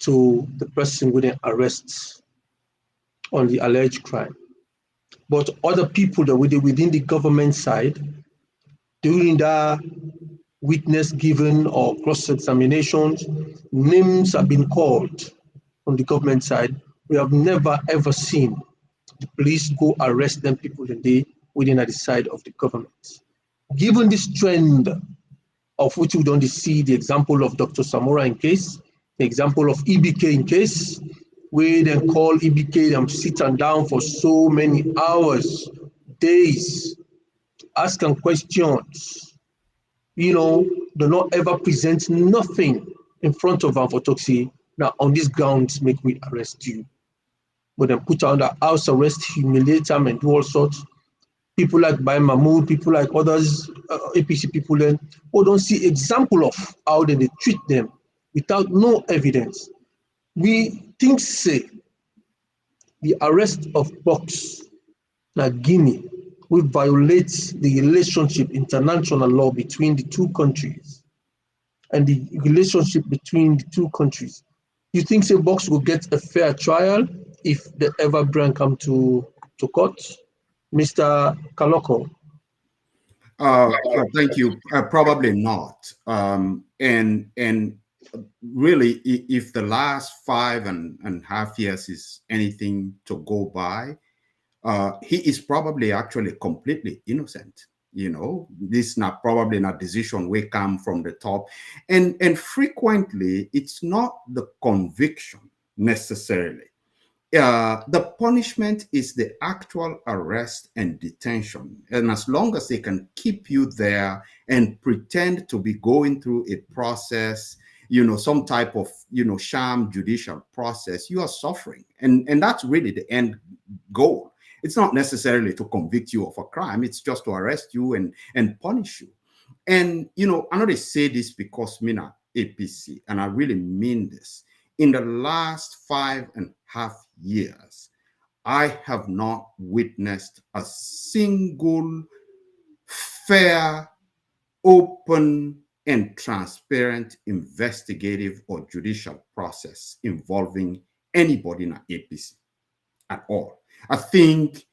to the person with an arrest on the alleged crime. But other people that were within the government side, during that witness given or cross-examinations, names have been called on the government side. We have never ever seen the police go arrest them people in the within the side of the government. Given this trend of which we don't see the example of Dr. Samora in case, the example of EBK in case, where they call EBK them sit and down for so many hours, days, asking questions, do not ever present nothing in front of them for Toxi. Now on this grounds, make we arrest you. But then put under house arrest, humiliate them and do all sorts. People like Bai Mahmoud, people like others, APC people then, who don't see example of how they treat them without no evidence. We think say the arrest of Box na Guinea will violate the relationship, international law between the two countries and the relationship between the two countries. You think say Box will get a fair trial if they ever bring come to court? Mr. Kalokoh. Thank you. Probably not. And really, if the last 5.5 years is anything to go by, he is probably actually completely innocent. This is not probably not decision we come from the top, and frequently it's not the conviction necessarily. The punishment is the actual arrest and detention. And as long as they can keep you there and pretend to be going through a process, some type of, sham judicial process, you are suffering. And that's really the end goal. It's not necessarily to convict you of a crime. It's just to arrest you and punish you. And, I know they say this because Mina APC, and I really mean this. In the last 5.5 years, I have not witnessed a single fair, open, and transparent investigative or judicial process involving anybody in an APC at all. I think,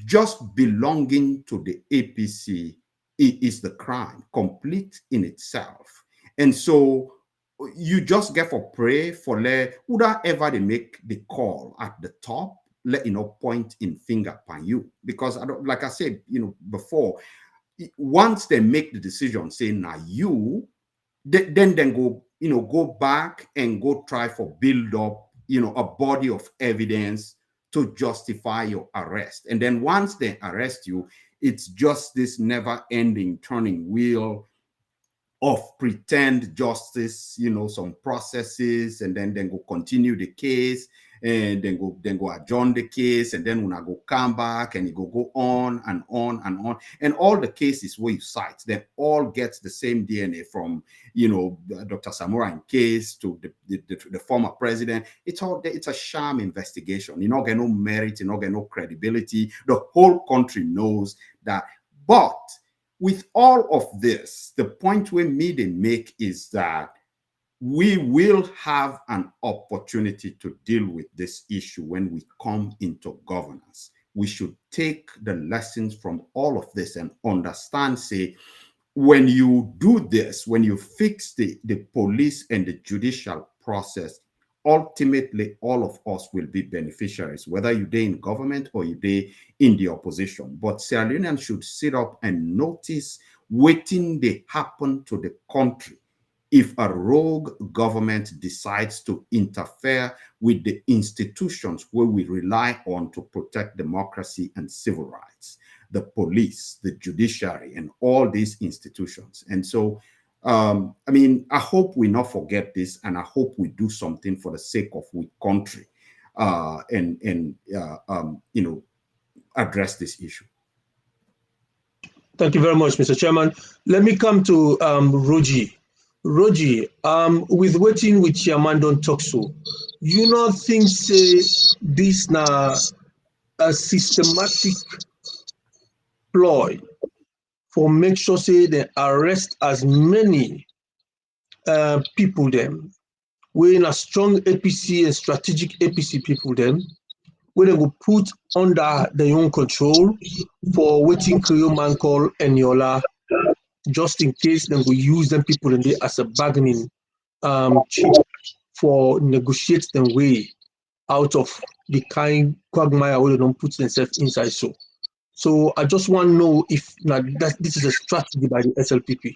just belonging to the APC is the crime, complete in itself. And so you just get for pray for whoever they make the call at the top, point in finger upon you. Because like I said, before, once they make the decision saying now you, then go, go back and go try for build up, a body of evidence to justify your arrest. And then once they arrest you, it's just this never ending turning wheel of pretend justice, some processes, and then go continue the case, and then go adjourn the case, and then when I go come back, and it go on and on and on, and all the cases where you cite, they all get the same DNA from Dr. Samurai case to the former president. It's a sham investigation. You not get no merit, you not get no credibility. The whole country knows that, but with all of this, the point we need to make is that we will have an opportunity to deal with this issue when we come into governance. We should take the lessons from all of this and understand, say, when you do this, when you fix the police and the judicial process, ultimately all of us will be beneficiaries, whether you're in government or you're in the opposition. But Sierra Leoneans should sit up and notice waiting they happen to the country if a rogue government decides to interfere with the institutions where we rely on to protect democracy and civil rights, the police, the judiciary, and all these institutions. And so I hope we not forget this, and I hope we do something for the sake of we country, and address this issue. Thank you very much, Mr. Chairman. Let me come to Roji. Roji, with waiting with Chairman don't talk so, you not think say this now a systematic ploy for make sure say they arrest as many people them, we in a strong APC and strategic APC people them, where they will put under their own control for waiting Creole man call Eniola, just in case they will use them people in there as a bargaining chip for negotiate them way out of the kind quagmire where they don't put themselves inside. So I just want to know if this is a strategy by the SLPP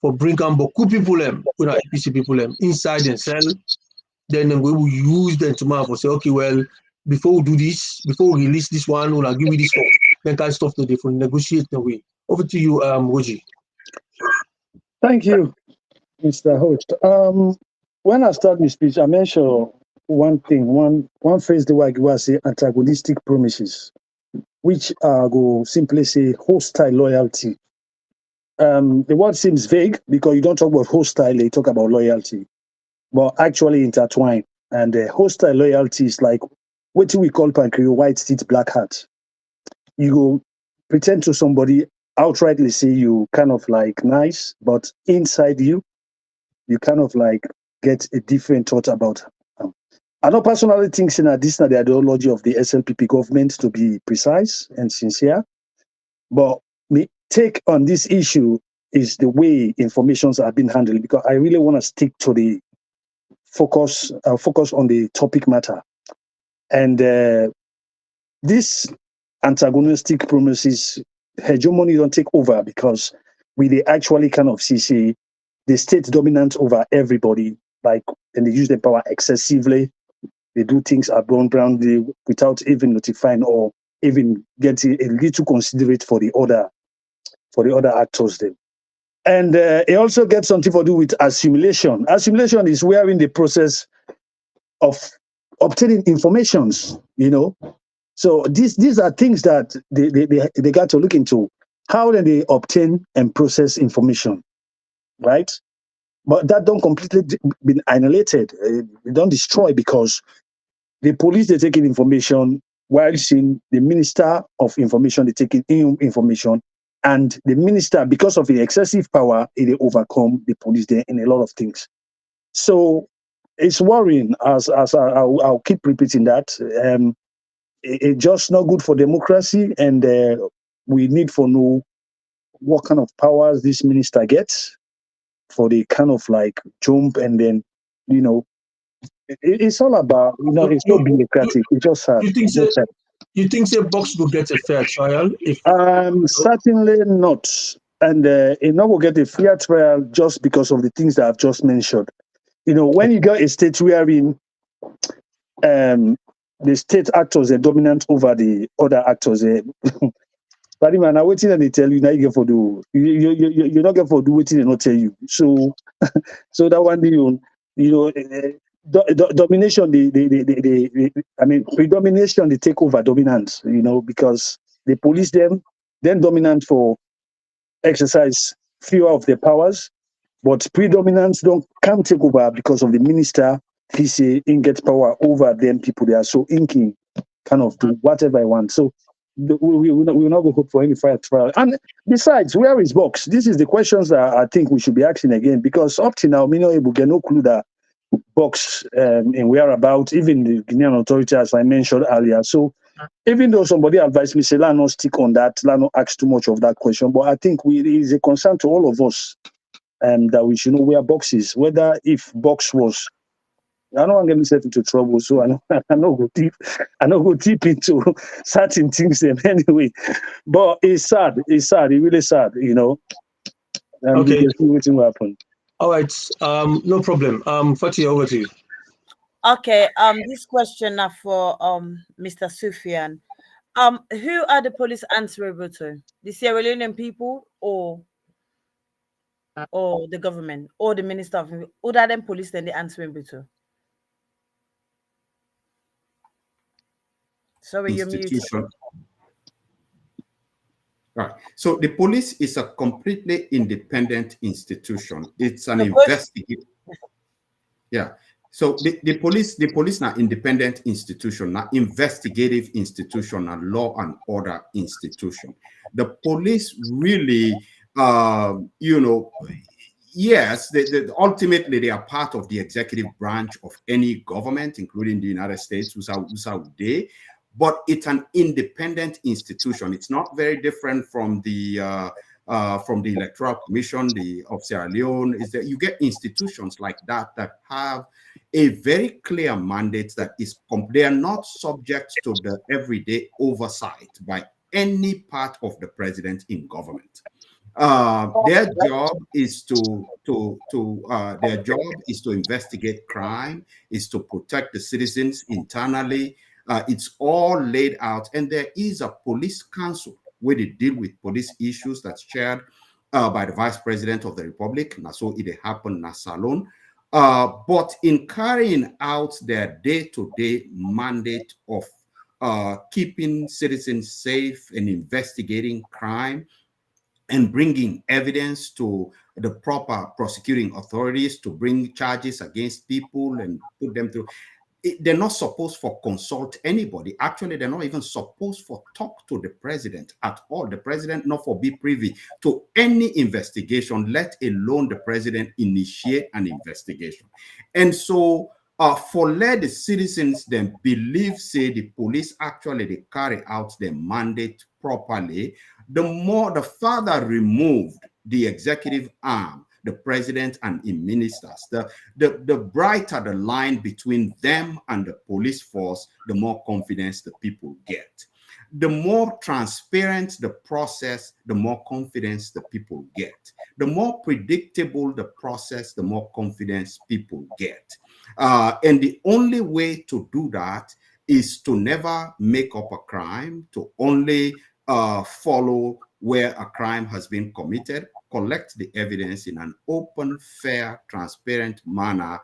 for bring on beaucoup people with our APC people inside themselves. Then we will use them tomorrow for say, okay, well, before we do this, before we release this one, we'll give you this one. Then kind of stuff to for negotiate the way. Over to you, Roji. Thank you, Mr. Host. When I start my speech, I mentioned one thing, one phrase the way I was say antagonistic promises, which go simply say hostile loyalty. The word seems vague because you don't talk about hostile, you talk about loyalty, but actually intertwined. And hostile loyalty is like what we call pancreas, white teeth, black hat. You go pretend to somebody, outrightly say you kind of like nice, but inside you kind of like get a different thought about them. I don't personally think this is the ideology of the SLPP government, to be precise and sincere, but my take on this issue is the way informations are being handled, because I really want to stick to the focus on the topic matter. And this antagonistic promises, hegemony don't take over, because they actually kind of see the state dominant over everybody, like, and they use their power excessively. They do things abundantly without even notifying or even getting a little considerate for the other actors then. And it also gets something to do with assimilation. Assimilation is where in the process of obtaining informations, So these are things that they got to look into. How do they obtain and process information, right? But that don't completely been annihilated. They don't destroy, because the police, they're taking information, while seeing the Minister of Information, they're taking information, And the minister, because of the excessive power, it overcome the police there in a lot of things. So it's worrying, as I'll keep repeating that. It's just not good for democracy, and we need to know what kind of powers this minister gets for the kind of like jump, and then, you know, it's all about, you know, it's not bureaucratic. It's just sad. You think so? You think say Box will get a fair trial? If certainly not, and it not will get a fair trial just because of the things that I've just mentioned. You know, when you get a state wherein the state actors are dominant over the other actors, but man, I'm waiting and they tell you now you get for do you're not get for do waiting and not tell you. So so that one day you know domination I mean predomination they take over dominance, you know, because the police them then dominant for exercise fewer of their powers, but predominance can't take over because of the minister. He say in get power over them people. They are so inking kind of do whatever I want. So we will not go hope for any fair trial. And besides, where is Box? This is the questions that I think we should be asking again, because up to now, me no able get no clue that Box in whereabouts, even the Guinean authority, as I mentioned earlier. So even though somebody advised me, say, let not stick on that, let not ask too much of that question. But I think it is a concern to all of us that we should know where Box is, whether if Box was. I don't want to get myself into trouble, so I know go deep into certain things then anyway. But it's sad. It's really sad, you know. Okay. You can see what will happen. All right. No problem. Fattia, over to you. Okay. This question now for Mr. Suphian. Who are the police answerable to? The Sierra Leonean people or the government or the minister of who are them police then they answerable to? Sorry, you're muted. Right. So the police is a completely independent institution. It's an investigative. Yeah. So the police now independent institution, now investigative institution, and law and order institution. The police really, you know, yes, ultimately they are part of the executive branch of any government, including the United States, but it's an independent institution. It's not very different from the Electoral Commission, of Sierra Leone. Is that you get institutions like that have a very clear mandate that is they are not subject to the everyday oversight by any part of the president in government. Their job is to investigate crime, is to protect the citizens internally. It's all laid out, and there is a police council where they deal with police issues that's chaired by the Vice President of the Republic. So it happened in Salon. But in carrying out their day-to-day mandate of keeping citizens safe and investigating crime and bringing evidence to the proper prosecuting authorities to bring charges against people and put them through. They're not supposed to consult anybody. Actually, they're not even supposed to talk to the president at all. The president not for be privy to any investigation, let alone the president initiate an investigation. And so for let the citizens then believe, say the police actually they carry out their mandate properly, the further removed the executive arm, the president and in ministers, the brighter the line between them and the police force, the more confidence the people get. The more transparent the process, the more confidence the people get. The more predictable the process, the more confidence people get. And the only way to do that is to never make up a crime, to only follow where a crime has been committed, collect the evidence in an open, fair, transparent manner,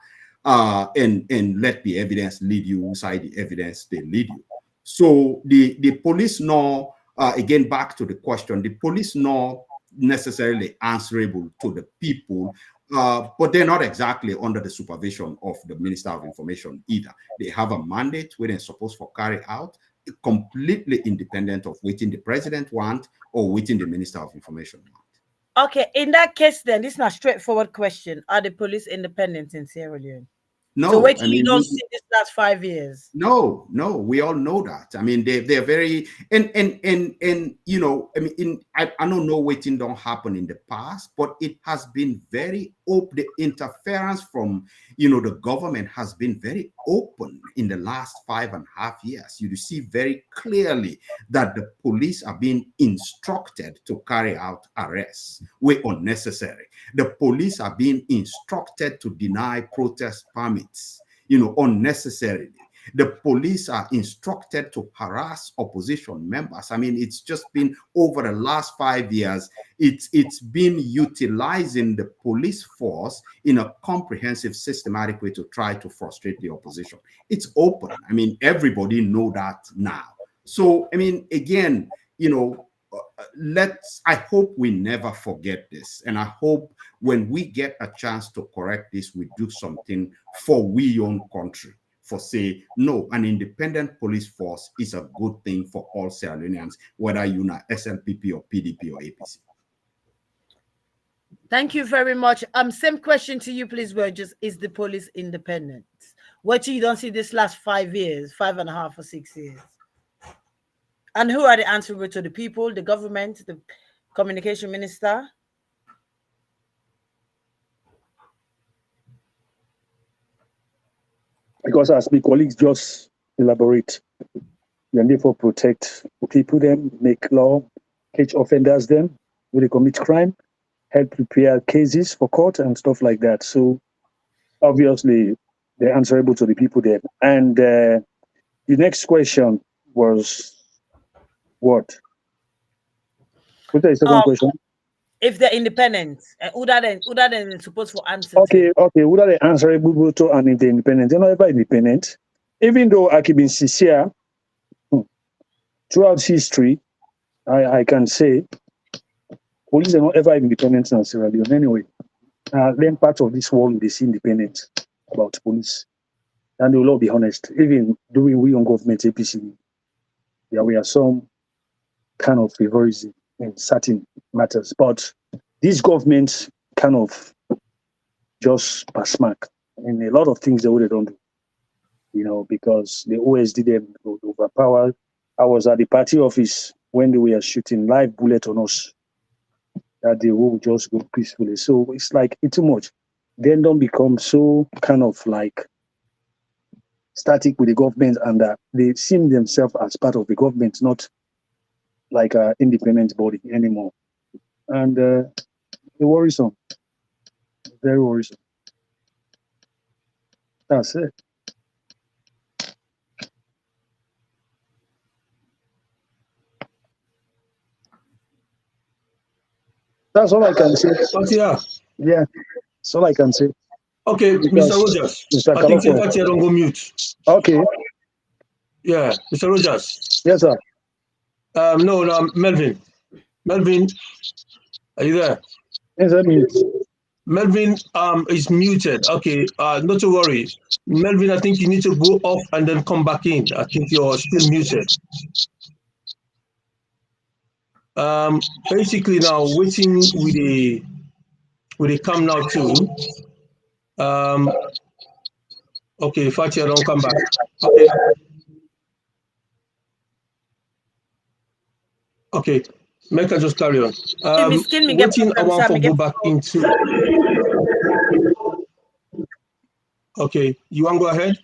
and let the evidence lead you inside the evidence they lead you. So the police know, again, back to the question, the police know necessarily answerable to the people, but they're not exactly under the supervision of the Minister of Information either. They have a mandate where they're supposed to carry out, completely independent of waiting the president want or waiting the Minister of Information want. Okay, in that case, then this is not a straightforward question. Are the police independent in Sierra Leone? No, so wait I till mean, you don't see this last 5 years. No, we all know that. I mean, they're very and you know, I mean, I don't know what thing don't happen in the past, but it has been very open. The interference from, you know, the government has been very open in the last 5.5 years. You see very clearly that the police are being instructed to carry out arrests way unnecessary. The police are being instructed to deny protest permits, you know, unnecessarily. The police are instructed to harass opposition members. I mean, it's just been over the last 5 years, it's been utilizing the police force in a comprehensive, systematic way to try to frustrate the opposition. It's open. I mean, everybody know that now. So, I mean, again, you know, I hope we never forget this. And I hope when we get a chance to correct this, we do something for we own country. For say, no, an independent police force is a good thing for all Sierra Leoneans, whether you're not SLPP or PDP or APC. Thank you very much. Same question to you, please, Burgess. Is the police independent? What you don't see this last 5 years, 5.5 or 6 years? And who are the answerable to the people, the government, the communication minister? Because as my colleagues just elaborate, and therefore protect people, them make law, catch offenders, them when they commit crime, help prepare cases for court and stuff like that. So obviously they're answerable to the people there. And the next question was what? What's the second question? If they're independent, who that then supposed to answer? Okay, who are they answerable to and if they're independent? They're not ever independent. Even though I can be sincere, throughout history, I can say police are not ever independent in Sierra Leone anyway. Then part of this world they see independent about police. And they will all be honest. Even during we on government APC, there were some kind of favorism in certain matters. But this government kind of just pass mark in a lot of things they don't do. You know, because the OSD them overpowered. I was at the party office when they were shooting live bullet on us. That they will just go peacefully. So it's like it's too much. Then don't become so kind of like static with the government, and they see themselves as part of the government, not like an independent body anymore. And it's worrisome, very worrisome. That's it. That's all I can say. Fattia. Yeah, that's all I can say. Okay, Because Mr. Rogers. Mr. I think Kalokoh. Fattia don't go mute. Okay. Yeah, Mr. Rogers. Yes, sir. No, Melvin. Melvin, are you there? Yes, I mean. Melvin is muted. Okay, not to worry. Melvin, I think you need to go off and then come back in. I think you're still muted. Basically now waiting with a come now too. Okay, Fattia don't come back. Okay. Okay, make her just carry on. Waiting I want to go back into. Okay, you want to go ahead?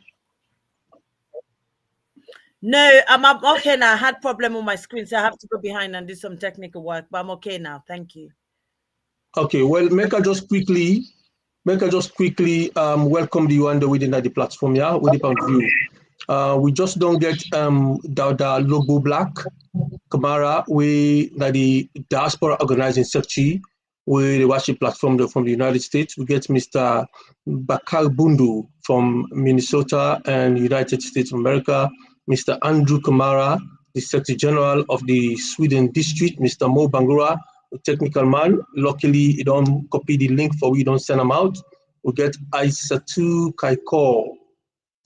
No, I'm okay now. I had problem with my screen, so I have to go behind and do some technical work, but I'm okay now. Thank you. Okay, well, make her just quickly welcome the one within the platform, yeah, with the point of view. We just don't get the logo black Kamara, we the Diaspora organizing section, we watch the platform from the United States. We get Mr. Bakar Bundu from Minnesota and United States of America, Mr. Andrew Kamara, the Secretary General of the Sweden District, Mr. Mo Bangura, a technical man. Luckily, he don't copy the link for we don't send them out. We get Aisatu Kaiko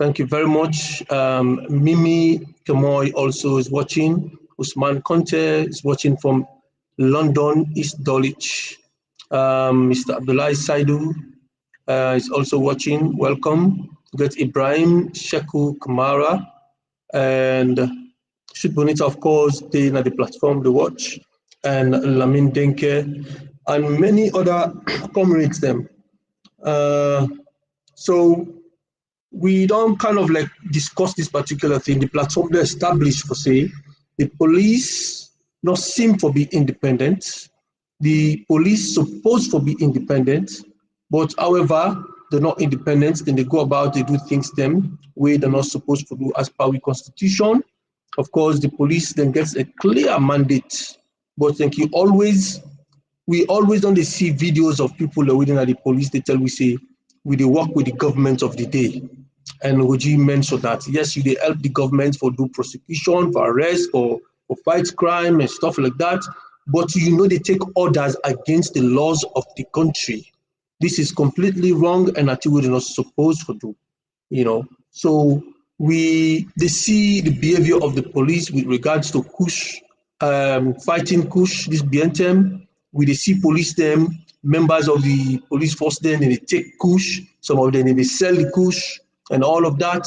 Thank you very much. Mimi Kemoy also is watching. Usman Conte is watching from London, East Dulwich. Mr. Abdullah Saidu is also watching. Welcome. We got Ibrahim Sheku Kamara and Shoot Bonita, of course, Deen at the platform, the watch, and Lamin Denke, and many other comrades them. So we don't kind of like discuss this particular thing. The platform they established for say the police not seem to be independent. The police supposed to be independent, but however, they're not independent, then they go about, they do things them way they're not supposed to do as per the constitution. Of course, the police then gets a clear mandate, but thank you we always don't see videos of people that within at the police, they tell we say, we they work with the government of the day. And Oji mentioned that, yes, you they help the government for do prosecution, for arrest, for fight crime and stuff like that. But you know they take orders against the laws of the country. This is completely wrong and actually we're not supposed to do, you know. So they see the behavior of the police with regards to Kush, fighting Kush, this BNTM. We see police them, members of the police force then, and they take Kush, some of them they sell the Kush and all of that.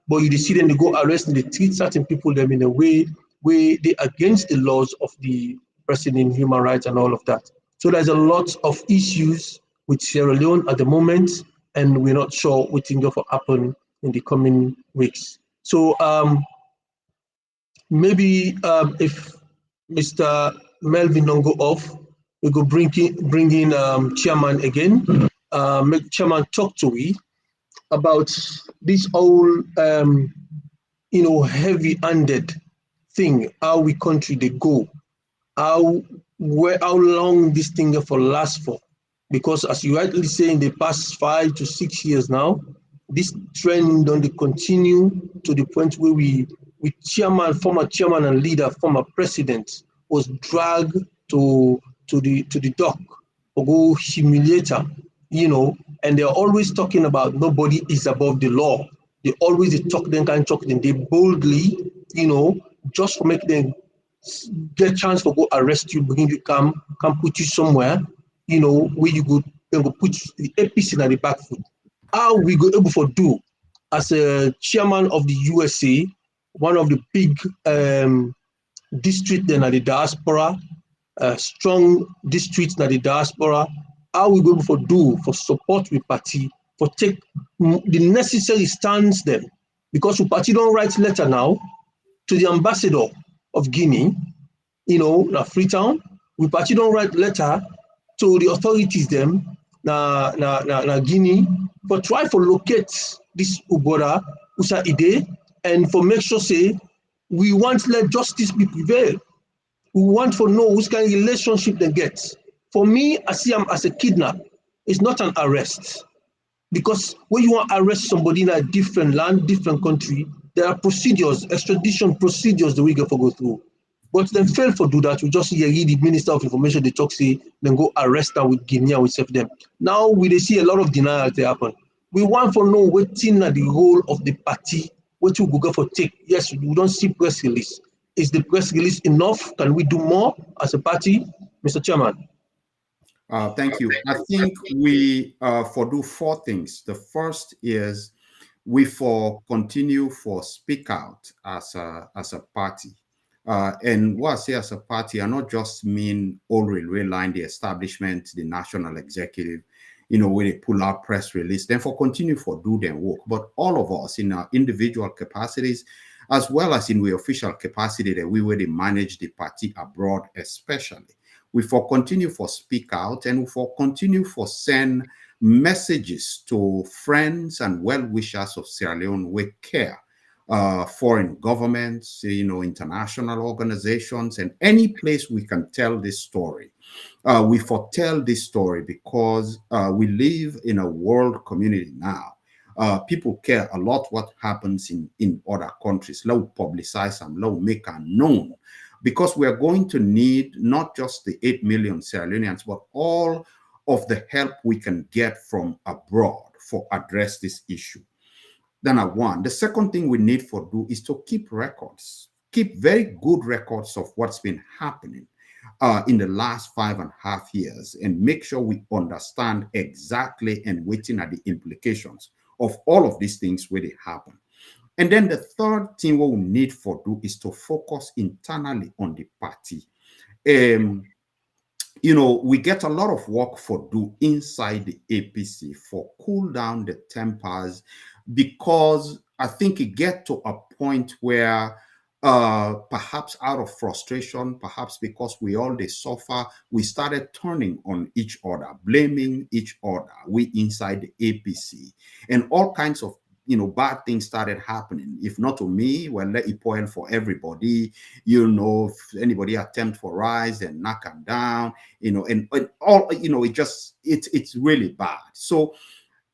But you see them, they go arrest and they treat certain people them in a way where they against the laws of the person in human rights and all of that. So there's a lot of issues with Sierra Leone at the moment, and we're not sure what things going to happen in the coming weeks. So maybe if Mr. Melvin don't go off, we go bring in chairman again. Make chairman talk to we about this whole heavy-handed thing, how we country they go, how long this thing for last for. Because as you rightly say, in the past 5 to 6 years now, this trend don't continue to the point where former chairman and leader, former president was dragged to the dock or go humiliate her, and they're always talking about nobody is above the law. They always talk them, they boldly, just to make them get chance to go arrest you, bring you, come put you somewhere, where you go, then go put the APC in the back foot. How we go able to do as a chairman of the USA, one of the big districts in the diaspora, strong districts in the diaspora, how we go able to do for support with party, for take the necessary stance then, because we party don't write letter now to the ambassador of Guinea, na Freetown, we party don't write letter to the authorities them na Guinea, but try for locate this Ubora Usa Ide and for make sure say we want let justice be prevail. We want to know which kind of relationship they get. For me, I see them as a kidnap. It's not an arrest. Because when you want to arrest somebody in a different land, different country, there are procedures, extradition procedures that we get to go through. But then fail for do that, we just hear the Minister of Information, they talk, say, then go arrest them with Guinea and we save them. Now we see a lot of denial they happen. We want to know what's in the role of the party, what you go for take. Yes, we don't see press release. Is the press release enough? Can we do more as a party? Mr. Chairman. Thank you. I think we for do 4 things. The first is we for continue for speak out as a party. And what I say as a party, I not just mean old railway line, the establishment, the national executive, where they pull out press release, then for continue for do their work. But all of us in our individual capacities, as well as in the official capacity that we will manage the party abroad, especially. We for continue for speak out and we for continue for send messages to friends and well-wishers of Sierra Leone with care. Foreign governments, international organizations, and any place we can tell this story. We foretell this story because we live in a world community now. People care a lot what happens in other countries. Let us publicize them, let us make them known. Because we are going to need not just the 8 million Sierra Leoneans, but all of the help we can get from abroad for address this issue. Then at one. The second thing we need for do is to keep records, keep very good records of what's been happening in the last 5.5 years, and make sure we understand exactly and waiting at the implications of all of these things where they happen. And then the third thing what we need for do is to focus internally on the party. You know, we get a lot of work for do inside the APC for cool down the tempers, because I think it get to a point where perhaps out of frustration, perhaps because we all they suffer, we started turning on each other, blaming each other, we inside the APC, and all kinds of bad things started happening. If not to me, well, let it spoil for everybody. If anybody attempt for rise and knock them down, and all, it's really bad. So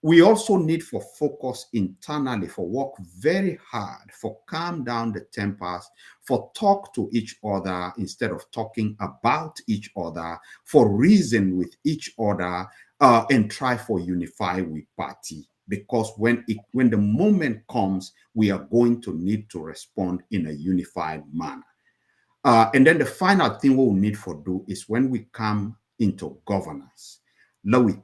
we also need for focus internally, for work very hard, for calm down the tempers, for talk to each other instead of talking about each other, for reason with each other, and try for unify with party. Because when the moment comes, we are going to need to respond in a unified manner. And then the final thing we will need for do is when we come into governance, let we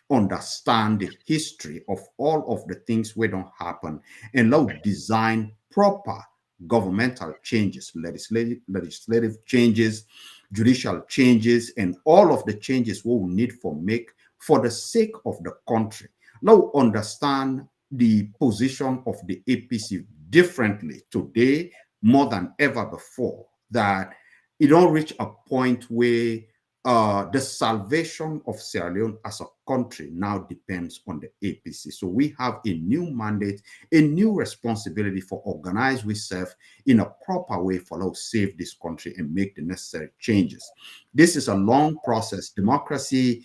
understand the history of all of the things we don't happen, and let we design proper governmental changes, legislative changes, judicial changes, and all of the changes we will need for make for the sake of the country. Now understand the position of the APC differently today more than ever before, that it don't reach a point where the salvation of Sierra Leone as a country now depends on the APC. So we have a new mandate, a new responsibility for organize ourselves in a proper way for us to save this country and make the necessary changes. This is a long process. Democracy,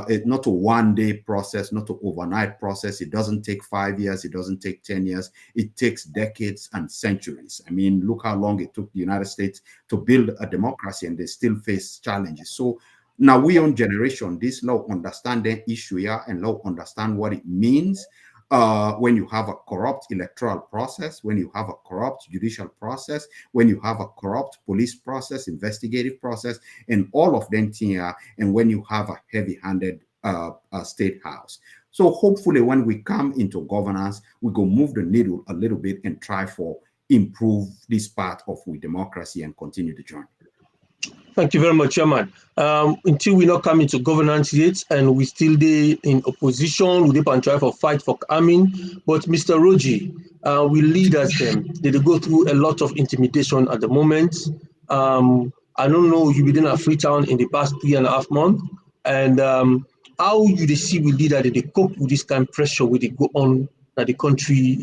it's not a one-day process, not an overnight process. It doesn't take 5 years. It doesn't take 10 years. It takes decades and centuries. I mean, look how long it took the United States to build a democracy, and they still face challenges. So now we own generation, this law understand the issue here, and law understand what it means when you have a corrupt electoral process, when you have a corrupt judicial process, when you have a corrupt police process, investigative process, and all of them here, and when you have a heavy-handed state house. So hopefully when we come into governance, we go move the needle a little bit and try for improve this part of we democracy and continue the journey. Thank you very much, Chairman. Until we not come into governance yet, and we still in opposition, we and try for fight for coming. But Mr. Roji, we lead as them. They go through a lot of intimidation at the moment. I don't know, you've been in a Freetown in the past 3.5 months, and how you see we leader that they cope with this kind of pressure where they go on that the country,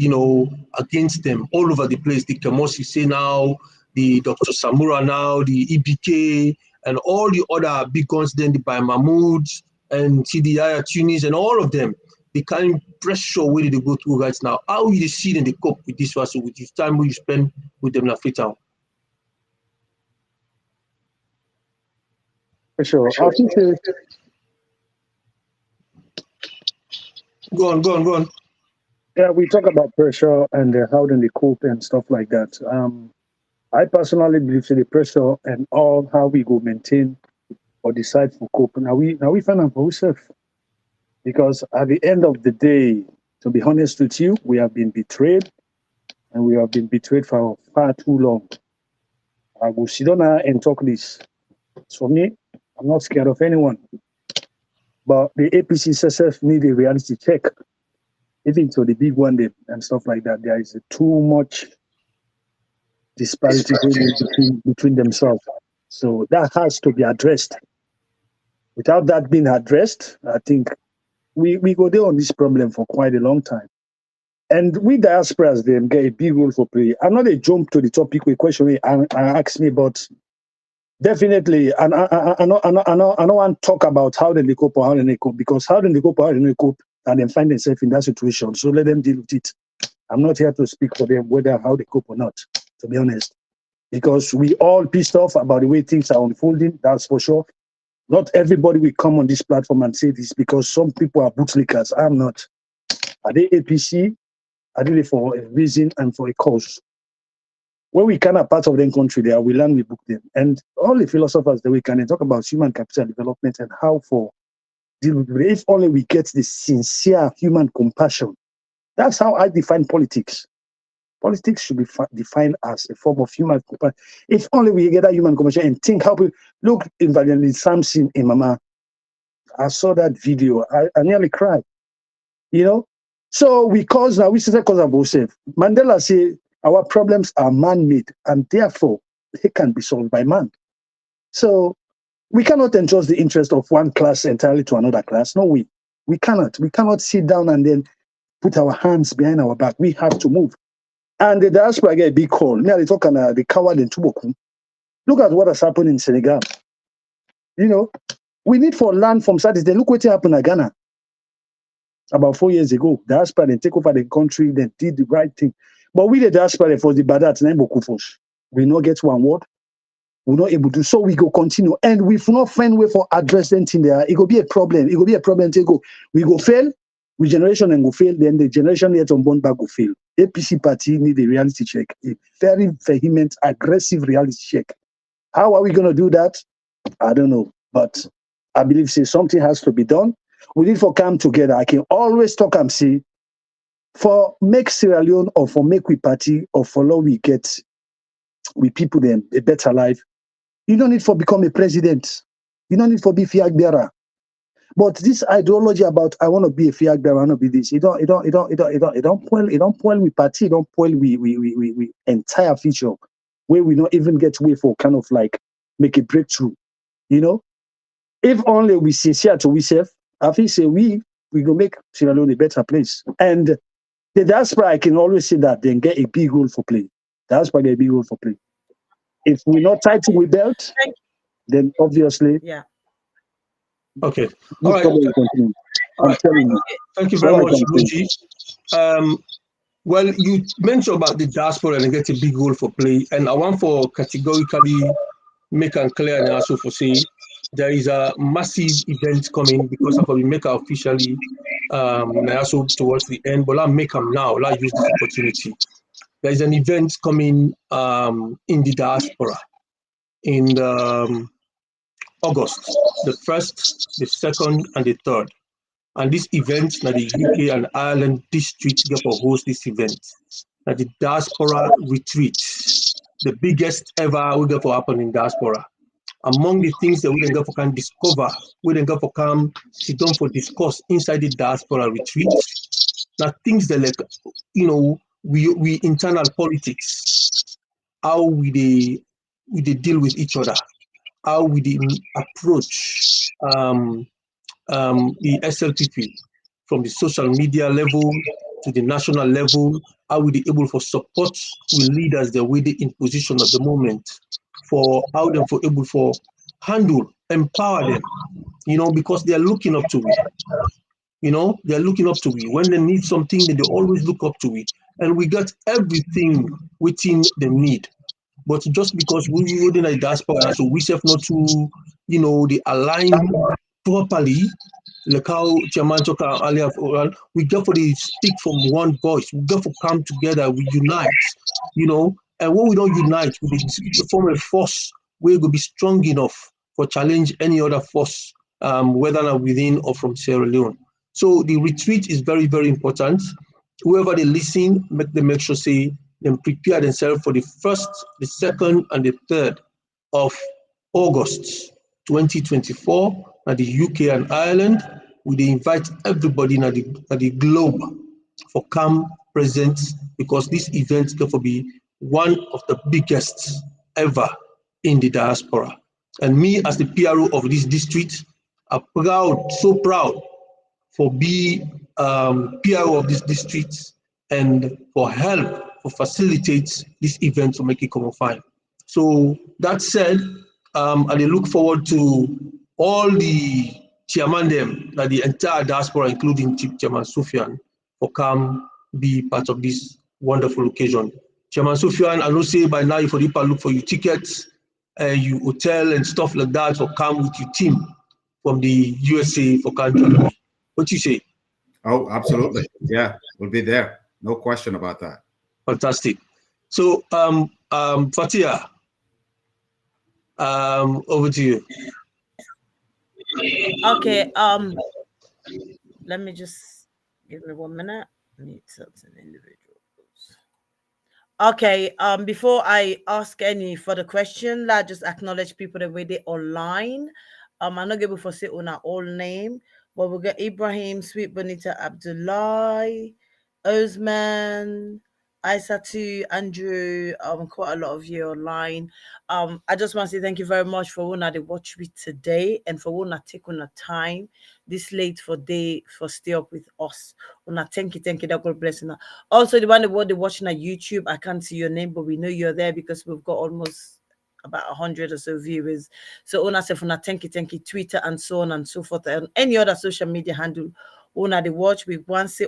against them all over the place. The Kemosi say now, the Dr. Samura now, the EBK, and all the other big guns, then the by Mahmoud and TDI, Tunis, and all of them, the kind of pressure where they go through right now. How you see them they cope with this one, so with the time we spend with them in Freetown? For sure. I think Go on. yeah, we talk about pressure and how then they cope and stuff like that. I personally believe in the pressure and all how we go maintain or decide for cope. Now we find out for ourselves. Because at the end of the day, to be honest with you, we have been betrayed, and we have been betrayed for far too long. I will sit down and talk this. So for me, I'm not scared of anyone. But the APC itself need a reality check. Even to the big one and stuff like that, there is too much disparity between themselves. So that has to be addressed. Without that being addressed, I think we go there on this problem for quite a long time. And we diasporas them get a big role for play. I'm not a jump to the topic with question and ask me, but definitely, and I don't want to talk about how they cope or how they cope, because how they cope or how they cope, and then find themselves in that situation. So let them deal with it. I'm not here to speak for them whether how they cope or not, to be honest, because we all pissed off about the way things are unfolding. That's for sure. Not everybody will come on this platform and say this, because some people are bootlickers. I'm not. Are they APC? I did it for a reason and for a cause. When we can a part of the country there, we learn, we book them. And all the philosophers that we can talk about human capital development and how for deal with it. If only we get the sincere human compassion. That's how I define politics. Politics should be defined as a form of human compassion. If only we get that human compassion and think how we look in Valiantly Samson in Mama. I saw that video. I nearly cried. You know? So we cause now, we say cause of ourselves. Mandela say our problems are man-made and therefore they can be solved by man. So we cannot entrust the interest of one class entirely to another class. No, we cannot. We cannot sit down and then put our hands behind our back. We have to move. And the diaspora get a big call. Now they talk about the coward in Tuboku. Look at what has happened in Senegal. You know, we need for land from Saturday. Look what happened in Ghana about 4 years ago. The diaspora then take over the country, then did the right thing. But we the diaspora for the badat we not get one word. We're not able to. So we go continue. And we not find way for addressing thing there. It will be a problem. It will be a problem to go. We go fail. We generation and go fail. Then the generation yet on born back go fail. APC party need a reality check. A very vehement, aggressive reality check. How are we going to do that? I don't know. But I believe say something has to be done. We need for come together. I can always talk and see for make Sierra Leone or for make we party or for law we get we people them a better life. You don't need for become a president. You don't need for be flag bearer. But this ideology about I want to be a flag bearer, I want to be this. It don't spoil we party. It don't spoil we entire future where we don't even get way for kind of like make a breakthrough. You know, if only we sincere to ourselves, I think say we go make Sierra Leone a better place. And the diaspora, I can always say that then get a big role for play. Diaspora get a big role for play. If we're not tight to we belt, then obviously, yeah. Okay. All right. I'm telling you. Thank you very much, Luigi. Well, you mentioned about the diaspora and get a big role for play, and I want for categorically make and clear and also for say there is a massive event coming because of we make officially also towards the end, but I'll make them now. I'll use this opportunity. There is an event coming in the diaspora in August, the 1st, the 2nd, and the 3rd. And this event, now the UK and Ireland district get for host this event. Now the diaspora retreat, the biggest ever we get for happen in diaspora. Among the things that we then go for can discover, we then go for come sit down for discuss inside the diaspora retreat. Now things that like we internal politics, how we deal with each other, how we approach the SLPP from the social media level to the national level, how we be able for support with leaders that we in position at the moment for how them for able for handle, empower them, because they are looking up to me. They're looking up to me. When they need something, then they always look up to me. And we got everything within the need. But just because we were in a diaspora, so we have not to, they align properly, like how Chairman talked earlier, we get for the speak from one voice. We get for come together, we unite, and when we don't unite, we form a force where will be strong enough for challenge any other force, whether not within or from Sierra Leone. So the retreat is very, very important. Whoever they listen, make sure say them prepare themselves for the 1st, the 2nd, and the 3rd of August 2024 at the UK and Ireland. We invite everybody at the globe for come present because this event can be one of the biggest ever in the diaspora. And me as the PRO of this district are proud, so proud for being PRO of this district and for help, for facilitate this event to make it come fine. So that said, I look forward to all the chairman them, that the entire diaspora, including Chief Chairman Sufian, for come be part of this wonderful occasion. Chairman Sufian, I know say by now you for people look for your tickets, you hotel and stuff like that, for come with your team from the USA for country. What you say? Oh, absolutely. Yeah, we'll be there. No question about that. Fantastic. So, Fattia, over to you. Okay. Let me just give me 1 minute. Need certain individuals. Okay. Before I ask any further question, I just acknowledge people that were there online. I'm not able to say on our all name, but we got Ibrahim, Sweet Bonita Abdullah, Osman, Isatu, Andrew, quite a lot of you online. I just want to say thank you very much for one that watch me today and for one that take on the time this late for day for stay up with us. Una thank you, that God bless you. Also, the one that they watching on YouTube, I can't see your name, but we know you're there because we've got almost about 100 or so viewers. So Una say Una thank you, Twitter and so on and so forth, and any other social media handle. Una they watch, we want to say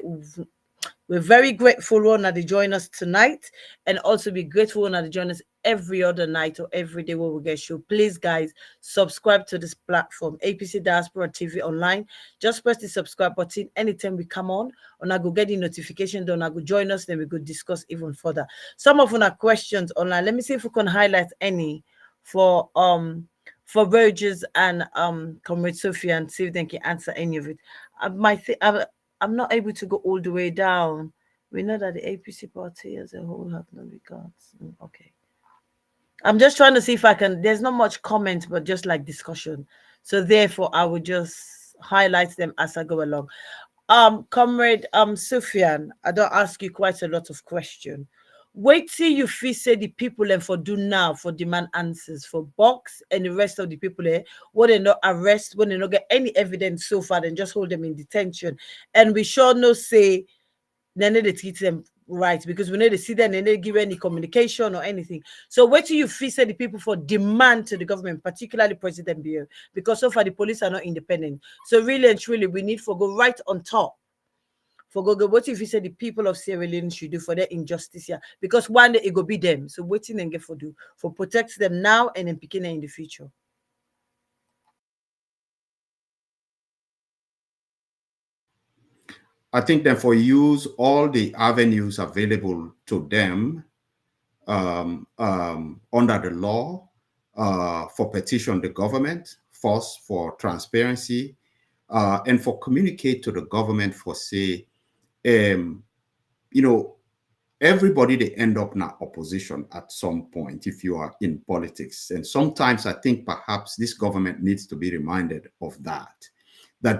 we're very grateful one that they join us tonight, and also be grateful one that they join us every other night or every day when we get show. Please, guys, subscribe to this platform, APC Diaspora TV Online. Just press the subscribe button anytime we come on, and I go get the notification. Then I go join us. Then we go discuss even further. Some of our questions online. Let me see if we can highlight any for Burgess and Comrade Sophia and see if they can answer any of it. I'm not able to go all the way down. We know that the APC party as a whole have no regards. Okay. I'm just trying to see if I can. There's not much comment, but just like discussion. So therefore, I will just highlight them as I go along. Comrade Suphian, I don't ask you quite a lot of question. Wait till you feel say the people and for do now for demand answers for Box and the rest of the people there, when they not arrest, when they not get any evidence so far, then just hold them in detention. And we sure no say then they treat them right because we need to see them and they give any communication or anything. So wait till you feel say the people for demand to the government, particularly President Bill, because so far the police are not independent. So really and truly, we need for go right on top. For Google, what if you say the people of Sierra Leone should do for their injustice here? Because one day it go be them. So waiting and get for do for protect them now and then picking in the future. I think that for use all the avenues available to them under the law for petition the government, first for transparency, and for communicate to the government for say, everybody they end up in opposition at some point if you are in politics. And sometimes I think perhaps this government needs to be reminded of that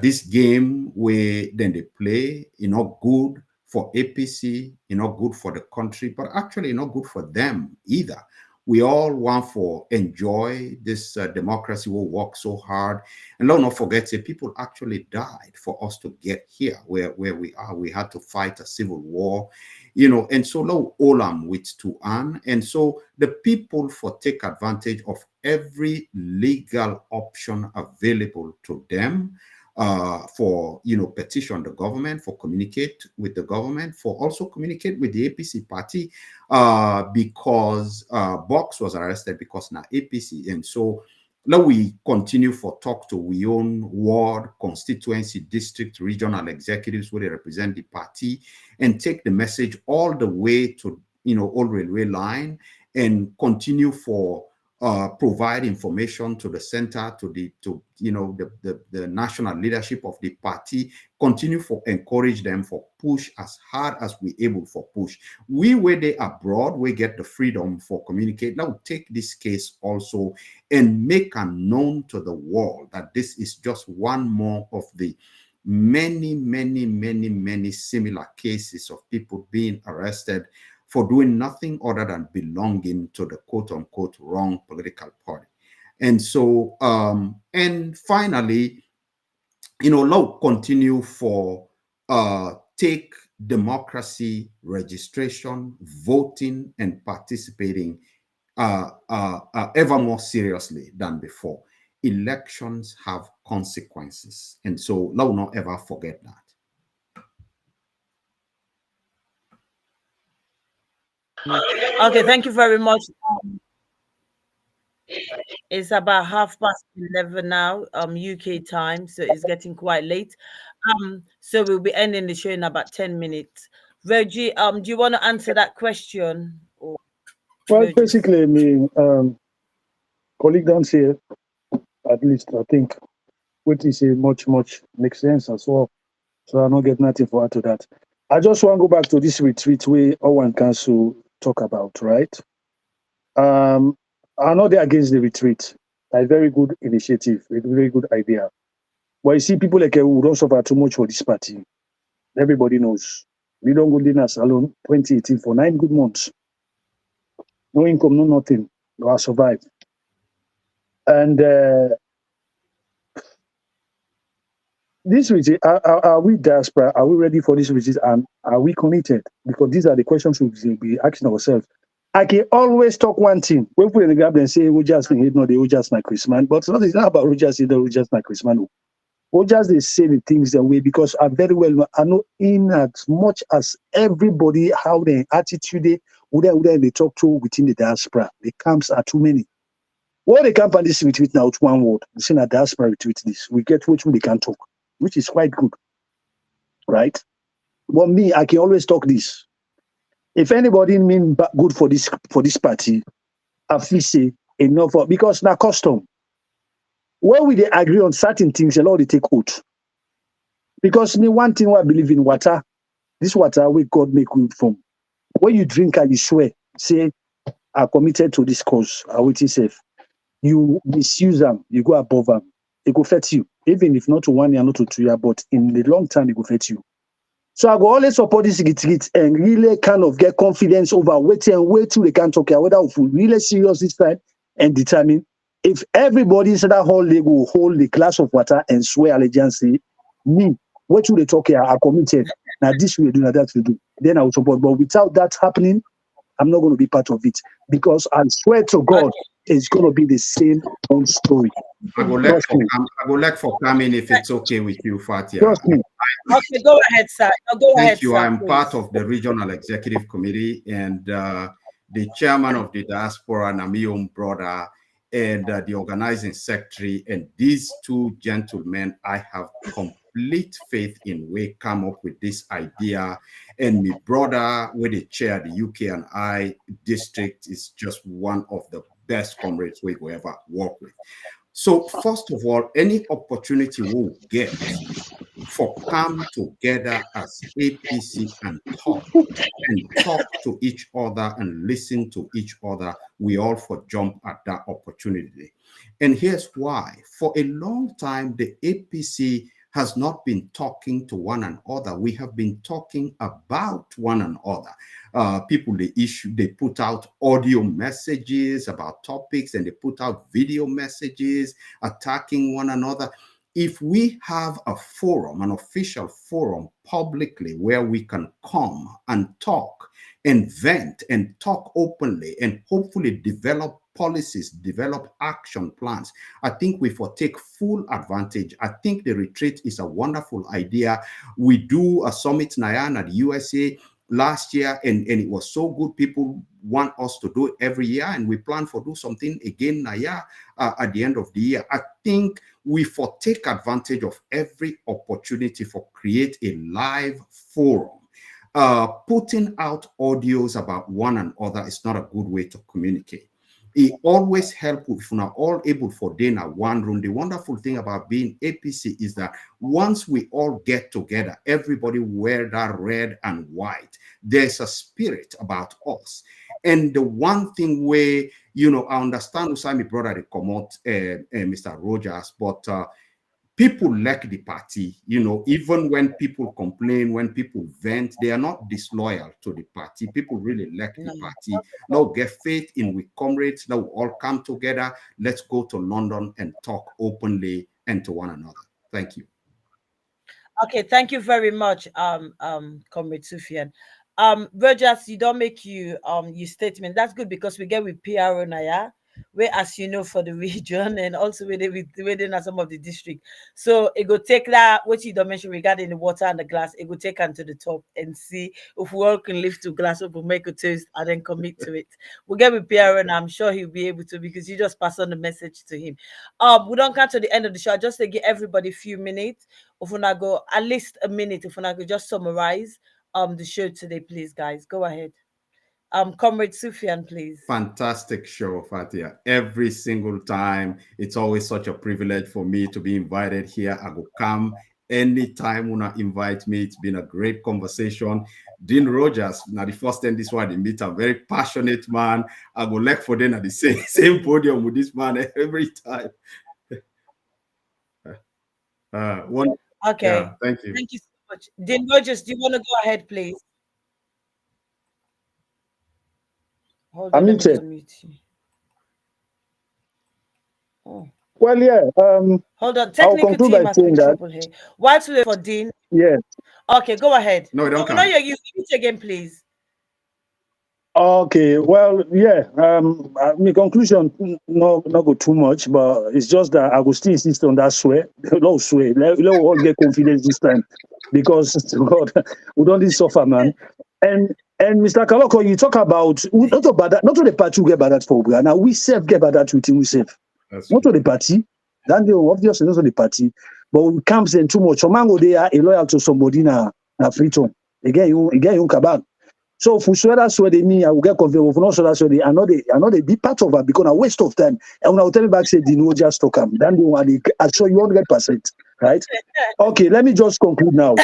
this game where then they play, not good for APC, not good for the country, but actually not good for them either. We all want for enjoy this democracy will work so hard. And let's not forget, people actually died for us to get here where we are. We had to fight a civil war, and so low olam with to earn. And so the people for take advantage of every legal option available to them for petition the government, for communicate with the government, for also communicate with the APC party because Box was arrested because now APC. And so now we continue for talk to we own ward, constituency, district, regional executives where they represent the party and take the message all the way to old railway line and continue for provide information to the center, to the national leadership of the party, continue for encourage them for push as hard as we able for push. We where they abroad, we get the freedom for communicate. Now take this case also and make known to the world that this is just one more of the many similar cases of people being arrested for doing nothing other than belonging to the quote-unquote wrong political party. And so, and finally, now continue for take democracy, registration, voting, and participating ever more seriously than before. Elections have consequences. And so, now not ever forget that. Okay, thank you very much. It's about 11:30 now, UK time, so it's getting quite late. So we'll be ending the show in about 10 minutes. Reggie, do you want to answer that question? Or Well, Regis? basically, me, colleague down here, at least I think what he say much makes sense as well. So I don't get nothing for add to that. I just want to go back to this retreat where OrWanKasu talk about, right? I'm not there against the retreat. A very good initiative, a very good idea. But you see, people like who don't suffer too much for this party. Everybody knows. We don't go dinner salon 2018 for 9 good months. No income, no nothing. No, I survive. And this retreat, are we diaspora? Are we ready for this retreat? And are we committed? Because these are the questions we should be asking ourselves. I can always talk one thing. When people in the gap and say, Rogers, no, they Rogers my Christmas. But it's not about Rogers, the Rogers my Christmas. No. Rogers, they say the things the way because I very well know, I know in as much as everybody, how their attitude, who they talk to within the diaspora. The camps are too many. What they camp on this retreat now, it's one word. We say a diaspora retreat this. We get which they can talk, which is quite good. Right? But me, I can always talk this. If anybody mean good for this party, I feel say enough for, because now custom. When we they agree on certain things, a lot they take oath. Because me, one thing I believe in water, this water we God make good from. When you drink and you swear, say, I'm committed to this cause, I will safe. You misuse them, you go above them, it will affect you. Even if not to 1 year, not to 2 years, but in the long time, it will affect you. So I go always support this git and really kind of get confidence over waiting and wait till they can talk here, whether if we really serious this time and determine if everybody inside that hall they will hold the glass of water and swear allegiance, say, me, wait till they talk here, I committed. Now this we do, now that we do. Then I will support. But without that happening, I'm not going to be part of it because I swear to God, it's going to be the same old story. I go like for coming if it's okay with you, Fattia. Trust me. Okay, go ahead, sir. No, go ahead, Thank you. sir, I'm please. part of the regional executive committee and the chairman of the Diaspora, Namium brother, and the organizing secretary. And these two gentlemen, I have complete faith in. We come up with this idea. And my brother, with the chair, the UK and I district, is just one of the best comrades we will ever work with. So first of all, any opportunity we'll get for come together as APC and talk to each other and listen to each other, we all for jump at that opportunity. And here's why. For a long time, the APC has not been talking to one another. We have been talking about one another. People, they put out audio messages about topics and they put out video messages attacking one another. If we have a forum, an official forum publicly where we can come and talk and vent and talk openly and hopefully develop policies, develop action plans, I think we will take full advantage. I think the retreat is a wonderful idea. We do a summit Nayan at the USA last year and it was so good. People want us to do it every year and we plan for do something again Naya at the end of the year. I think we for take advantage of every opportunity for create a live forum. Putting out audios about one another is not a good way to communicate. It always helps if we're not all able for dinner one room. The wonderful thing about being APC is that once we all get together, everybody wear that red and white. There's a spirit about us. And the one thing where, I understand Usami brother, they come out, Mr. Rogers, but people like the party, even when people complain, when people vent, they are not disloyal to the party. People really like the party. Now get faith in with comrades. Now all come together. Let's go to London and talk openly and to one another. Thank you. Okay, thank you very much, Comrade Sufian. Rogers, you don't make your statement. That's good because we get with PRO Naya, where as you know for the region and also within some of the district. So it go take that what you don't mention regarding the water and the glass, it will take on to the top and see if we all can lift to glass up, we'll make a toast and then commit to it. We'll get with PRO and I'm sure he'll be able to because you just pass on the message to him. We don't come to the end of the show. Just to give everybody a few minutes. If we not go at least a minute, if we not go just summarize the show today, please, guys. Go ahead. Comrade Sufian, please. Fantastic show, Fattia. Every single time, it's always such a privilege for me to be invited here. I will come anytime when I invite me. It's been a great conversation. Dean Rogers, now the first time this one, they meet a very passionate man. I go like for them at the same podium with this man every time. Okay. Yeah, thank you. Thank you so much. Dean Rogers, do you want to go ahead, please? Hold on, let me just mute you. Oh. Well, yeah. Hold on, technical team has been trouble here. Whilst we wait for Dean. Yes. Okay, go ahead. No, don't come. No, you mute again, please. Okay, well, yeah. My conclusion, not go too much, but it's just that I will still insist on that swear. No swear. Let all get confidence this time, because God, we don't need suffer, man. And Mr. Kalokoh, you talk about not about that, not to the party who get about that for now. We self get about that with him. We self, not to the party. Then the obviously not to the party, but we can't say too much. Some mango they are a loyal to somebody na freedom. Again, you kabab. So if we swear that swear they mean I will get confused. If not swear that swear they are not a big part of it because a waste of time. And when I will tell me back say the no just talk them. Then they want I show you 100%, right? Okay, let me just conclude now.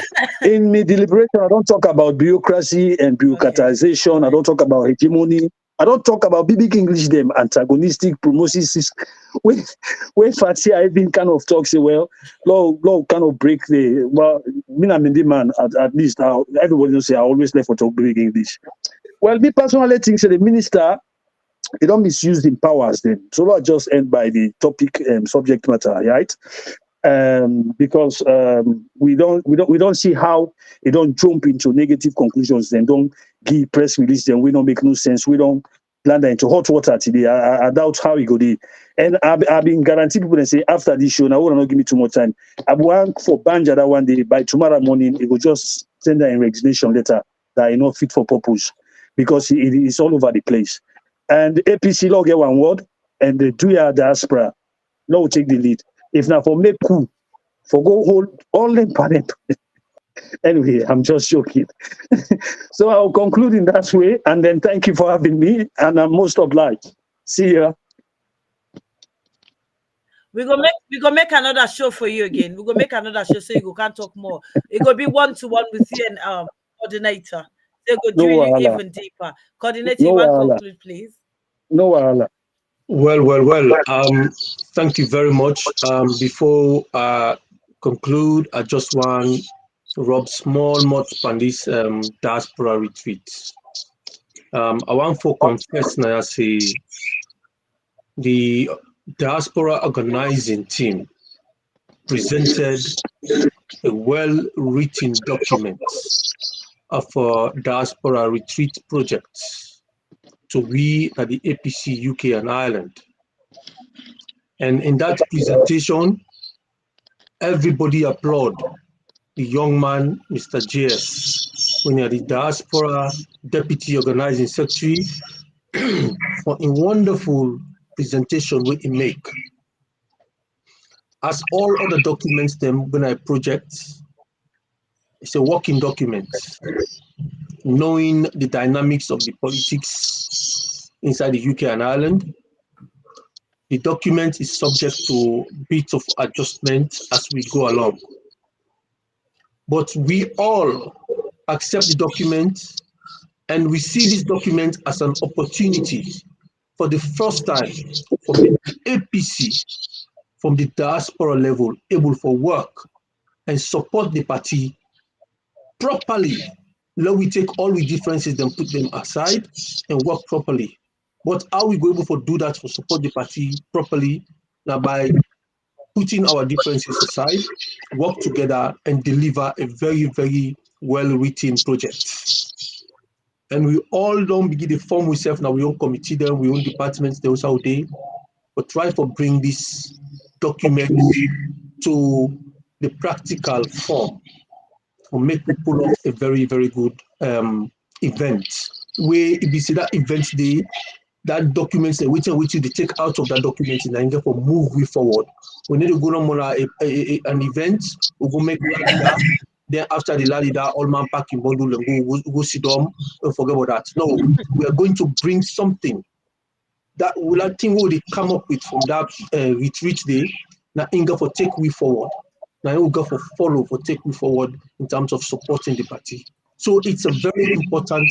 In my deliberation, I don't talk about bureaucracy and bureaucratization. Okay. I don't talk about hegemony. I don't talk about big English them antagonistic promosis. When Fattia even kind of talks, say, well, law kind of break the me and the man at least everybody knows say I always left for talk big English. Well, me personally think the minister they don't misuse the powers then. So I'll just end by the topic subject matter, right? Because we don't see how they don't jump into negative conclusions, then don't give press release, then we don't make no sense. We don't land into hot water today. I doubt how it go there. And I've been guaranteed people that say after this show, now will not give me too much time. I want for Banja that one day by tomorrow morning, it will just send an resignation letter that is not fit for purpose because it is all over the place. And the APC law get one word, and the Diaspora law will take the lead. If not for make coup, for go hold all them panel. Anyway, I'm just joking. So I'll conclude in that way, and then thank you for having me, and I'm most obliged. See ya. We go make another show for you again. We go make another show so you can't talk more. It could be 1-to-1 with you and coordinator. They go drill you even deeper. Coordinator, you want to conclude, please? No wahala. Well. Thank you very much. Before I conclude, I just want to rub small much on this diaspora retreat. I want to confess now, I say the diaspora organizing team presented a well-written document of a diaspora retreat project to we at the APC UK and Ireland. And in that presentation, everybody applaud the young man, Mr. JS, when you're the diaspora deputy organizing secretary, for a wonderful presentation we make. As all other documents, them when I project, it's a working document, knowing the dynamics of the politics inside the UK and Ireland. The document is subject to bits of adjustment as we go along. But we all accept the document and we see this document as an opportunity for the first time for the APC from the diaspora level able for work and support the party properly. Let we take all the differences and put them aside and work properly. But how we go able to do that for support the party properly? Now by putting our differences aside, work together and deliver a very, very well-written project. And we all don't begin to form ourselves now, we own committee them, we own departments, they also day, but try to bring this document to the practical form or make people of a very, very good event. Where if you see that event day, that document say which you take out of that document and therefore move we forward. We need to go on an event, we go make that then after the ladida, all man pack in bundle and go sit down and forget about that. No, we are going to bring something that will I think what they come up with from that retreat day. Now Inga for take we forward. Now Inga for follow for take we forward in terms of supporting the party. So it's a very important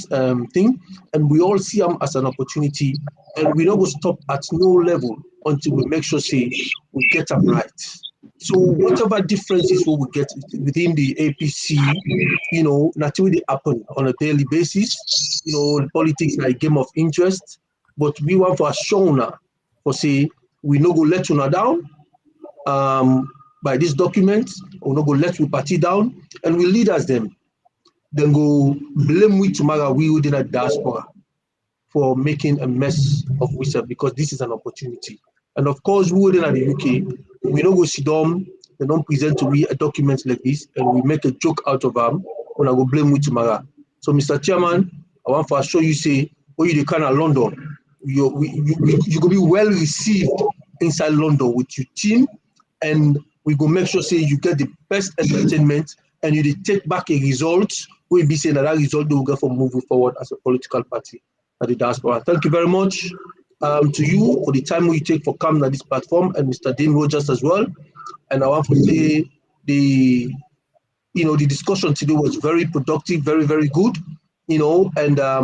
thing, and we all see them as an opportunity, and we don't stop at no level until we make sure say we get them right. So whatever differences we will get within the APC, you know, naturally they happen on a daily basis. You know, politics is like a game of interest, but we want for show now for say we no go let una down by this document, we no go let we party down, and we lead as them. Then go blame we tomorrow we within a diaspora for making a mess of Wisa because this is an opportunity. And of course, we within the UK, we don't go sit down, they don't present to me a document like this, and we make a joke out of them when I go blame we tomorrow. So, Mr. Chairman, I want to show you say, oh, you the kind of London, you go be well received inside London with your team, and we go make sure say you get the best entertainment, and you take back a result. We'll be saying that result will get for moving forward as a political party at the diaspora. Thank you very much to you for the time you take for coming at this platform, and Mr. Deen Rogers as well. And I want to say the discussion today was very productive, very, very good. And I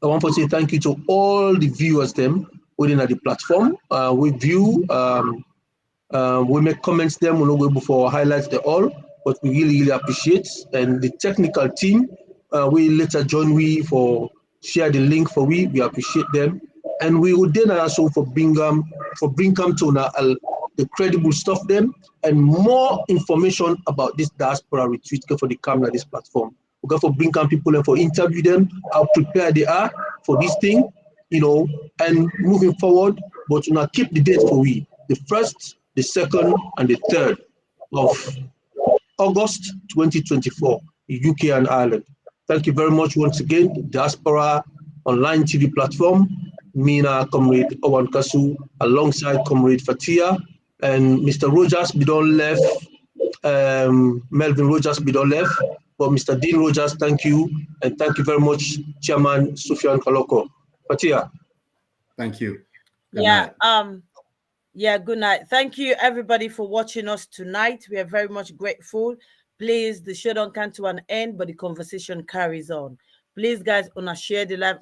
want to say thank you to all the viewers them within the platform. We view, we make comments them, we'll not go before highlights the all. But we really, really appreciate, and the technical team, we later join we for share the link for we appreciate them, and we would then also for bring to the credible stuff them and more information about this diaspora retreat for the camera this platform. We go for bring people and for interview them, how prepared they are for this thing, and moving forward. But we now keep the date for we the 1st, the 2nd, and the 3rd of August 2024, UK and Ireland. Thank you very much once again, Diaspora Online TV platform. Mina, Comrade OrWanKasu, alongside Comrade Fattia, and Mr. Rogers Bidon left, Melvin Rogers Bidon left, but Mr. Deen Rogers, thank you, and thank you very much, Chairman Sufian Koko. Fattia. Thank you. Good night. Yeah, good night. Thank you, everybody, for watching us tonight. We are very much grateful. Please, the show don't come to an end, but the conversation carries on. Please, guys, share the live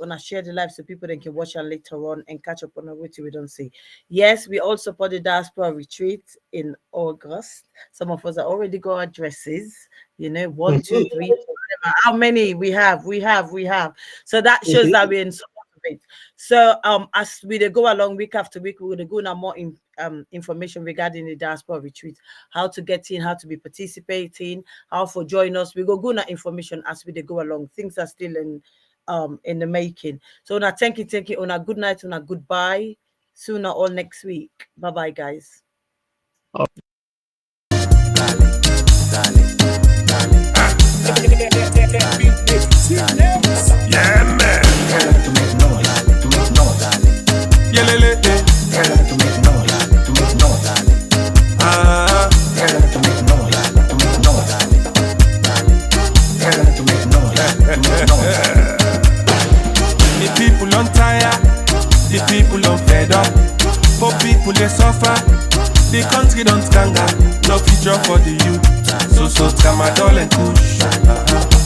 so people then can watch it later on and catch up on what we don't see. Yes, we all support the Diaspora Retreat in August. Some of us are already got addresses, 1, 2, 3, whatever. How many we have? So that shows that we're in support of it. So as we go along week after week, we're going to go now more information regarding the Diaspora Retreat, how to get in, how to be participating, how to join us. We go now information as we go along. Things are still in the making. So now thank you. On a good night, on a goodbye. Sooner all next week. Bye-bye, guys. Yeah, man. To make noise. Yeah, to make noise. To make noise. The people on tired, the people on fed up. For people they suffer, the country don't ganga. No future for the youth. So tramadol and push.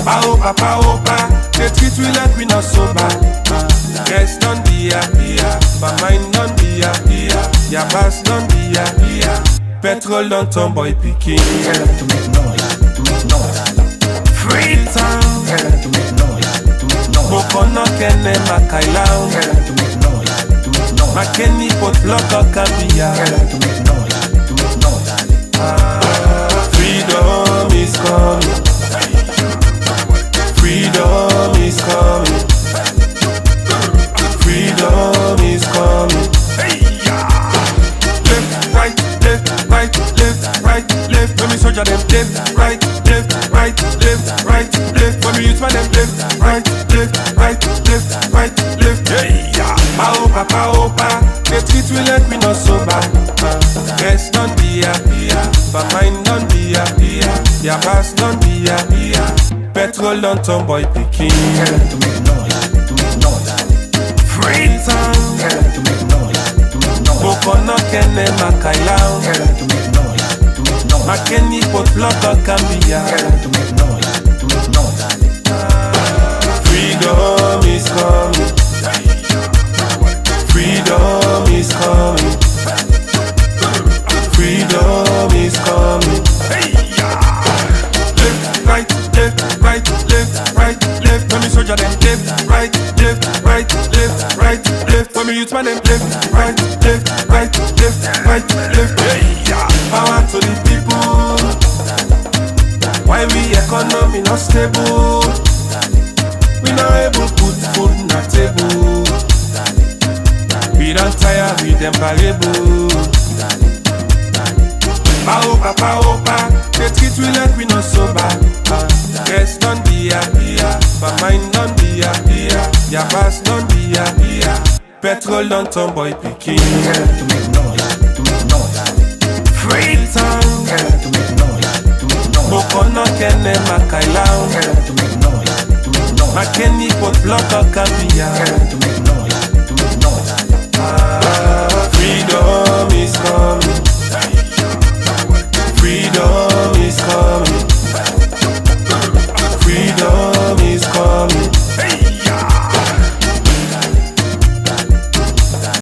Paopa, they treat we like we not sober. Guys don't be here, but mine don't be here. Your boss don't be here. Petrol don't turn boy picking. To make noise. Free town. To make noise. Bokono kene makailau. To make noise. Makeni pot loco kabia. To make noise. Freedom is coming. Freedom is coming. Freedom is coming. Left, right, left, right, left, right, left. When we soldier them left, right, left, right, left, right, left. When we use my them left, right, left, right, left, right, left. Yeah. Paopa, they treat we like we not sober. Guess don't be here, but mine don't be here. Your boss don't be Petrol on tomboy picking. To make noise. Free time. To make noise. Bokono kene makailau. To make noise. Makeni pot blocker Cambia. To make noise. Freedom is coming. Freedom is coming. Freedom is coming. Left, right, left, right, left, right, left. When me soldier them left, right, left, right, left, right, left. When me youth man them left, right, left, right, left, right, left. Power to the people. Why we economy not stable? We not able put food on the table. We don't tire with them parable. Opa, they treat we like we not sober. Yes, don't be here, but mine don't be here. Your pass don't be here. Petrol don't turn boy picking. To make noise. Free time. To make noise. Bokono kene makailau. To make noise. Makeni pot blocker Cambia.